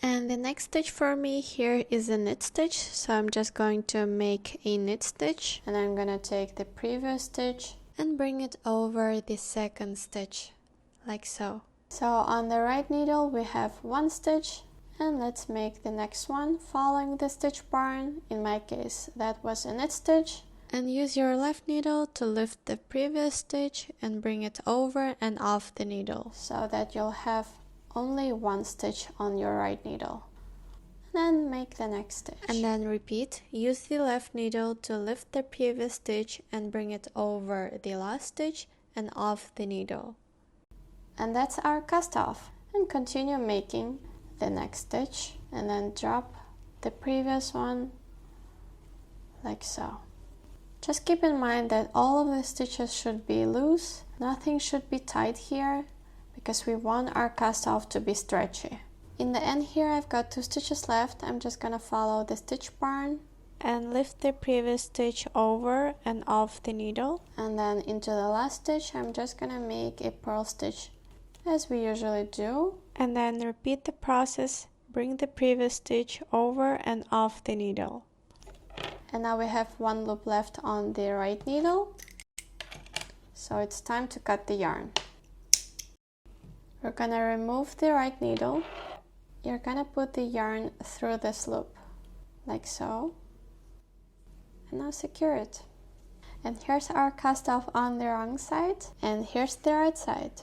And the next stitch for me here is a knit stitch, so I'm just going to make a knit stitch, and I'm gonna take the previous stitch and bring it over the second stitch, like so. So on the right needle we have one stitch, and let's make the next one following the stitch pattern. In my case that was a knit stitch, and use your left needle to lift the previous stitch and bring it over and off the needle, so that you'll have only one stitch on your right needle. And then make the next stitch. And then repeat. Use the left needle to lift the previous stitch and bring it over the last stitch and off the needle. And that's our cast off. And continue making the next stitch, and then drop the previous one like so. Just keep in mind that all of the stitches should be loose. Nothing should be tight here, because we want our cast off to be stretchy. In the end here I've got 2 stitches left. I'm just gonna follow the stitch pattern and lift the previous stitch over and off the needle, and then into the last stitch I'm just gonna make a purl stitch as we usually do, and then repeat the process. Bring the previous stitch over and off the needle. And now we have 1 loop left on the right needle, so it's time to cut the yarn. We're gonna remove the right needle. You're gonna put the yarn through this loop, like so, and now secure it. And here's our cast off on the wrong side, and here's the right side.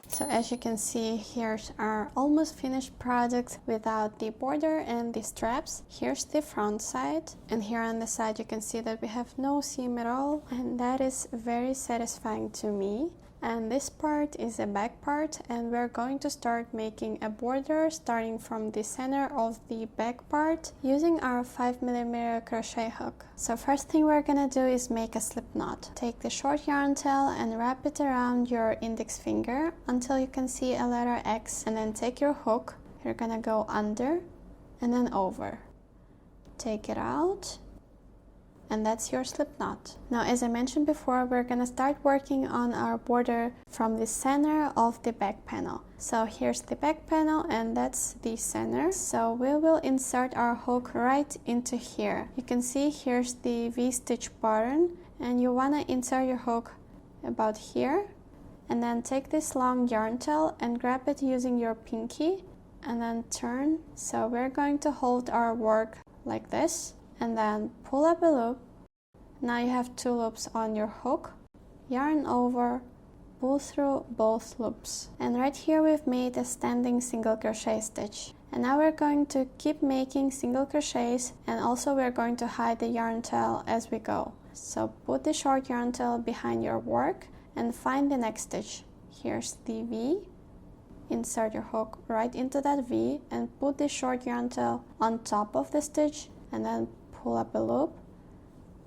So as you can see, here's our almost finished product without the border and the straps. Here's the front side, and here on the side you can see that we have no seam at all, and that is very satisfying to me. And this part is a back part, and we're going to start making a border starting from the center of the back part using our 5mm crochet hook. So first thing we're gonna do is make a slip knot. Take the short yarn tail and wrap it around your index finger until you can see a letter X, and then take your hook. You're gonna go under and then over. Take it out, and that's your slip knot. Now, as I mentioned before, we're gonna start working on our border from the center of the back panel. So here's the back panel, and that's the center. So we will insert our hook right into here. You can see here's the V-stitch pattern, and you wanna insert your hook about here, and then take this long yarn tail and grab it using your pinky, and then turn. So we're going to hold our work like this, and then pull up a loop. Now you have 2 loops on your hook. Yarn over, pull through both loops. And right here we've made a standing single crochet stitch. And now we're going to keep making single crochets, and also we're going to hide the yarn tail as we go. So put the short yarn tail behind your work and find the next stitch. Here's the V. Insert your hook right into that V and put the short yarn tail on top of the stitch, and then pull up a loop,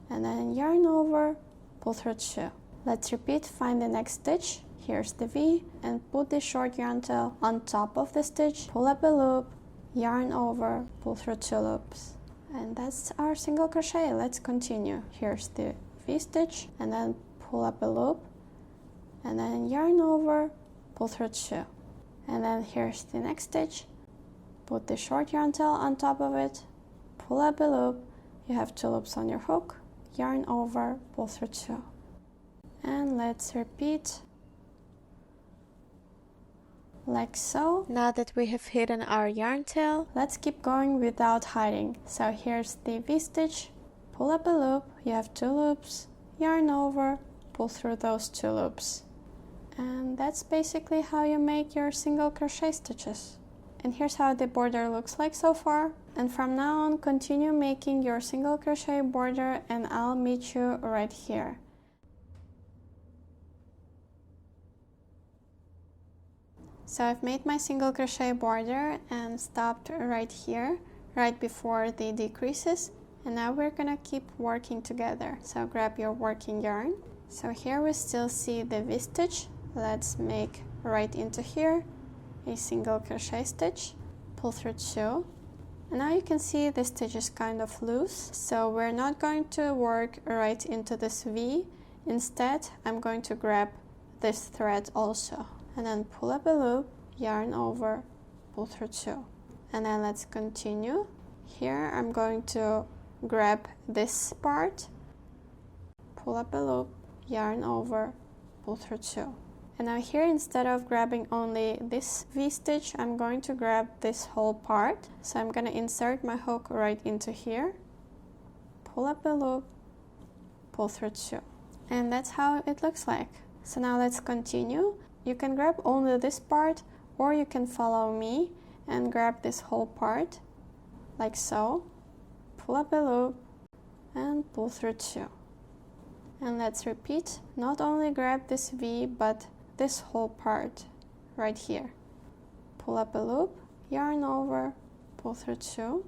and then yarn over, pull through 2. Let's repeat. Find the next stitch. Here's the V, and put the short yarn tail on top of the stitch, pull up a loop, yarn over, pull through 2 loops. And that's our single crochet. Let's continue. Here's the V stitch, and then pull up a loop, and then yarn over, pull through 2. And then here's the next stitch. Put the short yarn tail on top of it, pull up a loop, you have 2 loops on your hook, yarn over, pull through 2. And let's repeat like so. Now that we have hidden our yarn tail, let's keep going without hiding. So here's the V-stitch, pull up a loop, you have 2 loops, yarn over, pull through those 2 loops. And that's basically how you make your single crochet stitches. And here's how the border looks like so far. And from now on, continue making your single crochet border and I'll meet you right here. So I've made my single crochet border and stopped right here, right before the decreases. And now we're gonna keep working together. So grab your working yarn. So here we still see the V-stitch. Let's make right into here a single crochet stitch, pull through 2. And now you can see the stitch is kind of loose. So we're not going to work right into this V. Instead, I'm going to grab this thread also. And then pull up a loop, yarn over, pull through 2. And then let's continue. Here I'm going to grab this part, pull up a loop, yarn over, pull through 2. And now here, instead of grabbing only this V-stitch, I'm going to grab this whole part. So I'm going to insert my hook right into here, pull up a loop, pull through 2. And that's how it looks like. So now let's continue. You can grab only this part, or you can follow me and grab this whole part, like so. Pull up a loop and pull through 2. And let's repeat. Not only grab this V, but this whole part right here. Pull up a loop, yarn over, pull through 2.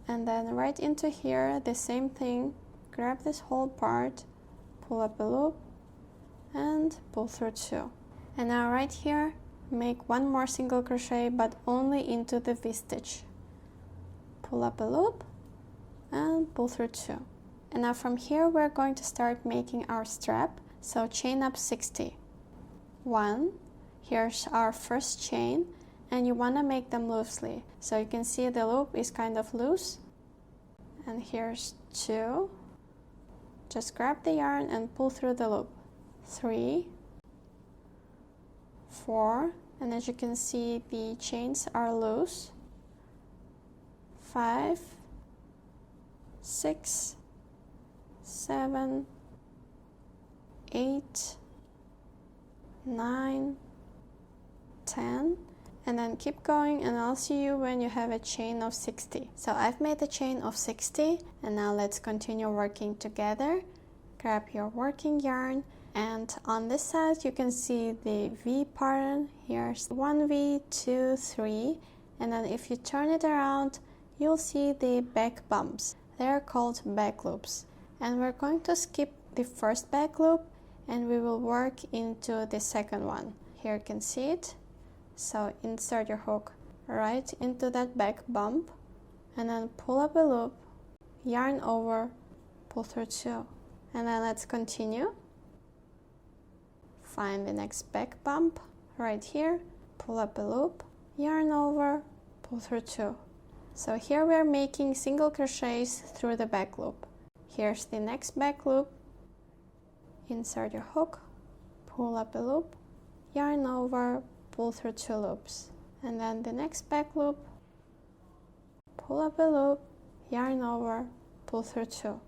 And then right into here, the same thing. Grab this whole part, pull up a loop, and pull through 2. And now right here, make one more single crochet, but only into the V-stitch. Pull up a loop and pull through 2. And now from here, we're going to start making our strap. So chain up 60. 1, here's our first chain, and you want to make them loosely. So you can see the loop is kind of loose. And here's 2. Just grab the yarn and pull through the loop. 3, 4, and as you can see, the chains are loose. 5, 6, 7, 8, 9, 10, and then keep going, and I'll see you when you have a chain of 60. So I've made a chain of 60, and now let's continue working together. Grab your working yarn, and on this side you can see the V pattern. Here's 1 V, 2, 3, and then if you turn it around, you'll see the back bumps. They're called back loops, and we're going to skip the first back loop and we will work into the second one. Here you can see it. So insert your hook right into that back bump and then pull up a loop, yarn over, pull through 2, and then let's continue. Find the next back bump right here, pull up a loop, yarn over, pull through 2. So here we are making single crochets through the back loop. Here's the next back loop. Insert your hook, pull up a loop, yarn over, pull through 2 loops. And then the next back loop, pull up a loop, yarn over, pull through 2.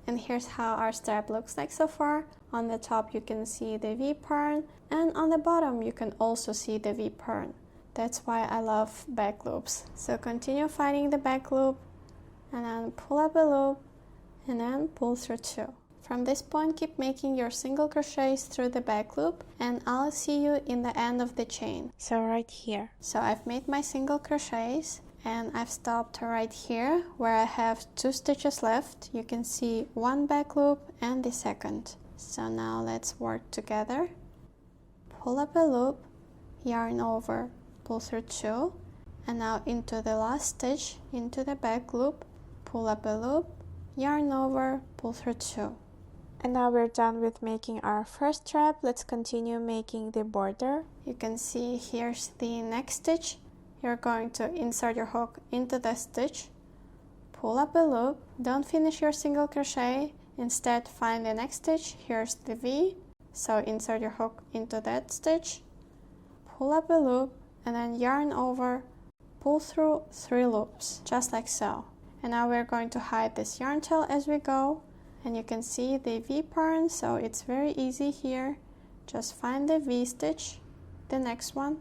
And here's how our strap looks like so far. On the top you can see the V pattern, and on the bottom you can also see the V pattern. That's why I love back loops. So continue finding the back loop and then pull up a loop and then pull through 2. From this point, keep making your single crochets through the back loop, and I'll see you in the end of the chain. So right here. So I've made my single crochets and I've stopped right here where I have 2 stitches left. You can see 1 back loop and the second. So now let's work together. Pull up a loop, yarn over, pull through 2, and now into the last stitch, into the back loop, pull up a loop, yarn over, pull through 2. And now we're done with making our first strap. Let's continue making the border. You can see here's the next stitch. You're going to insert your hook into the stitch, pull up a loop, don't finish your single crochet, instead find the next stitch. Here's the V, so insert your hook into that stitch, pull up a loop, and then yarn over, pull through 3 loops, just like so. And now we're going to hide this yarn tail as we go. And you can see the V pattern, so it's very easy here. just find the V stitch, the next one,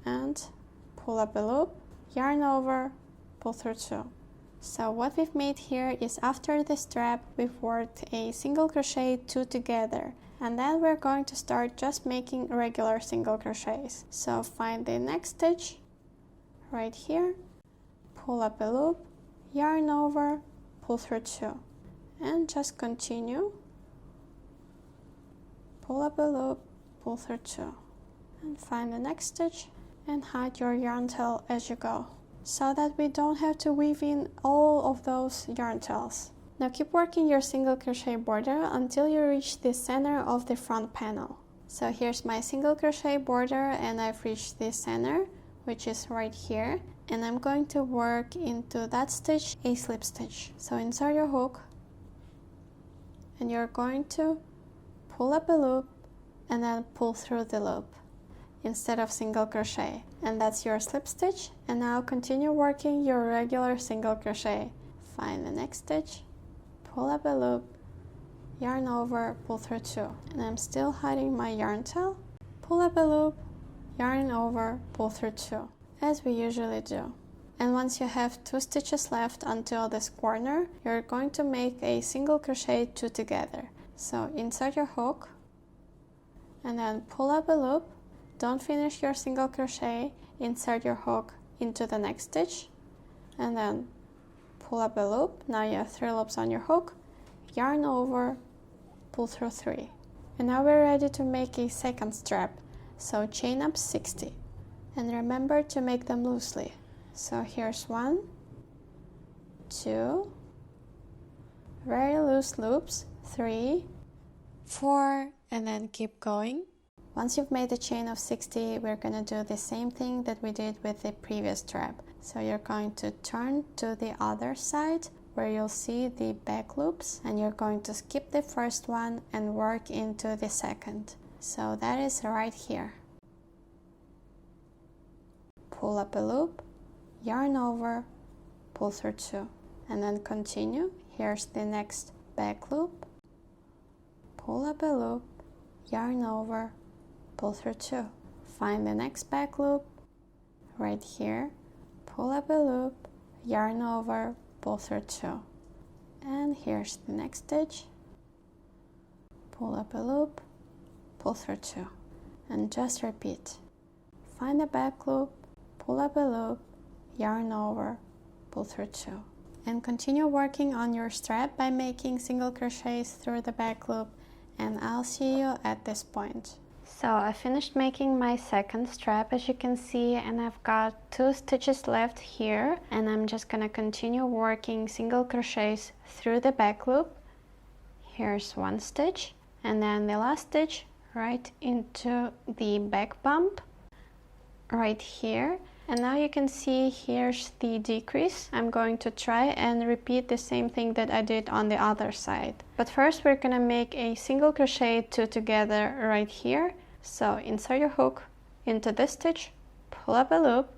and pull up a loop, yarn over, pull through 2. So what we've made here is after the strap we've worked a single crochet 2 together, and then we're going to start just making regular single crochets. So find the next stitch right here, pull up a loop, yarn over, pull through 2, and just continue, pull up a loop, pull through 2, and find the next stitch and hide your yarn tail as you go, so that we don't have to weave in all of those yarn tails. Now keep working your single crochet border until you reach the center of the front panel. So here's my single crochet border, and I've reached the center, which is right here, and I'm going to work into that stitch a slip stitch. So insert your hook, and you're going to pull up a loop and then pull through the loop instead of single crochet, and that's your slip stitch. And now continue working your regular single crochet. Find the next stitch, pull up a loop, yarn over, pull through 2, and I'm still hiding my yarn tail, pull up a loop, yarn over, pull through 2, as we usually do. And once you have 2 stitches left until this corner, you're going to make a single crochet 2 together. So insert your hook and then pull up a loop, don't finish your single crochet, insert your hook into the next stitch, and then pull up a loop. Now you have 3 loops on your hook, yarn over, pull through 3. And now we're ready to make a second strap. So chain up 60, and remember to make them loosely. So here's 1, 2, very loose loops, 3, 4, and then keep going. Once you've made a chain of 60, we're going to do the same thing that we did with the previous strap. So you're going to turn to the other side where you'll see the back loops, and you're going to skip the first one and work into the second. So that is right here. Pull up a loop, yarn over, pull through 2, and then continue. Here's the next back loop, pull up a loop, yarn over, pull through 2. Find the next back loop right here, pull up a loop, yarn over, pull through 2, and here's the next stitch, pull up a loop, pull through 2, and just repeat. Find the back loop, pull up a loop, yarn over, pull through 2, and continue working on your strap by making single crochets through the back loop, and I'll see you at this point. So I finished making my second strap, as you can see, and I've got 2 stitches left here, and I'm just gonna continue working single crochets through the back loop. Here's 1 stitch, and then the last stitch right into the back bump right here. And now you can see here's the decrease. I'm going to try and repeat the same thing that I did on the other side. But first we're gonna make a single crochet 2 together right here. So insert your hook into this stitch, pull up a loop,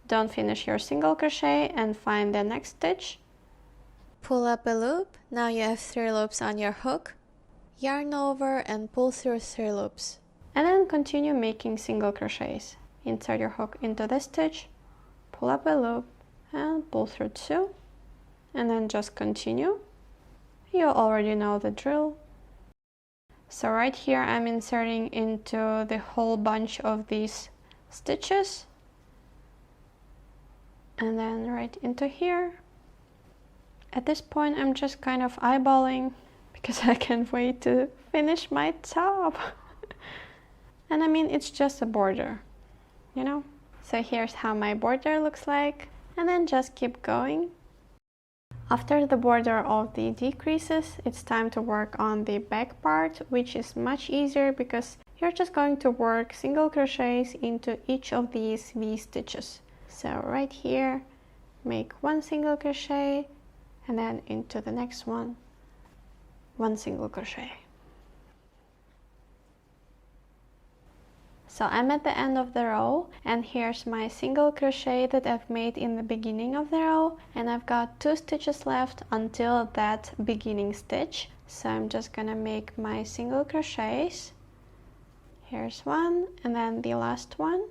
don't finish your single crochet, and find the next stitch. Pull up a loop. Now you have 3 loops on your hook, yarn over and pull through 3 loops. And then continue making single crochets. Insert your hook into this stitch, pull up a loop and pull through 2, and then just continue. You already know the drill. So right here I'm inserting into the whole bunch of these stitches, and then right into here. At this point I'm just kind of eyeballing because I can't wait to finish my top. And I mean, it's just a border, you know? So here's how my border looks like, and then just keep going. After the border of the decreases, it's time to work on the back part, which is much easier because you're just going to work single crochets into each of these V stitches. So right here, make 1 single crochet, and then into the next one, 1 single crochet. So I'm at the end of the row, and here's my single crochet that I've made in the beginning of the row, and I've got 2 stitches left until that beginning stitch. So I'm just gonna make my single crochets. Here's one, and then the last one.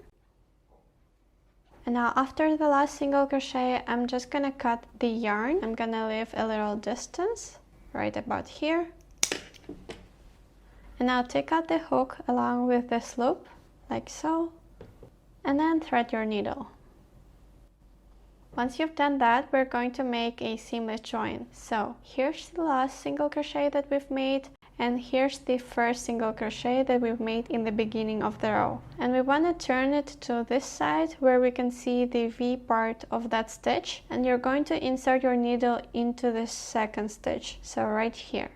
And now after the last single crochet, I'm just gonna cut the yarn. I'm gonna leave a little distance right about here. And now take out the hook along with this loop, like so, and then thread your needle. Once you've done that, we're going to make a seamless join. So here's the last single crochet that we've made, and here's the first single crochet that we've made in the beginning of the row. And we want to turn it to this side where we can see the V part of that stitch, and you're going to insert your needle into the second stitch, so right here.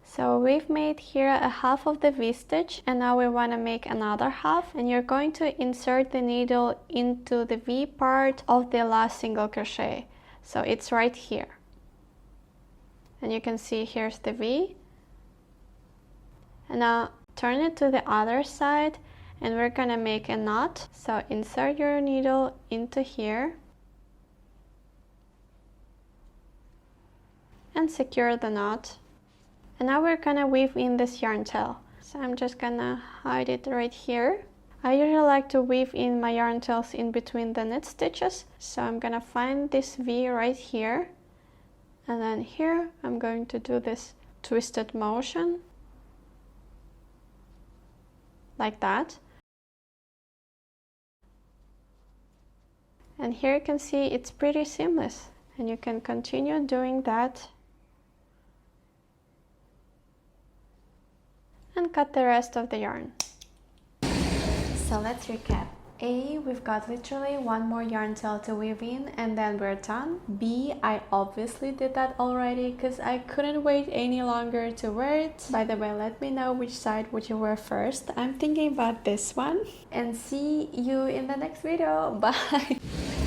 So we've made here a half of the V-stitch, and now we want to make another half, and you're going to insert the needle into the V part of the last single crochet. So it's right here. And you can see here's the V. And now turn it to the other side, and we're gonna make a knot. So insert your needle into here and secure the knot. And now we're gonna weave in this yarn tail. So I'm just gonna hide it right here. I usually like to weave in my yarn tails in between the knit stitches. So I'm gonna find this V right here. And then here I'm going to do this twisted motion. Like that. And here you can see it's pretty seamless. And you can continue doing that. And cut the rest of the yarn. So let's recap. A, we've got literally one more yarn tail to weave in and then we're done. B, I obviously did that already because I couldn't wait any longer to wear it. By the way, let me know which side would you wear first. I'm thinking about this one. And see you in the next video. Bye!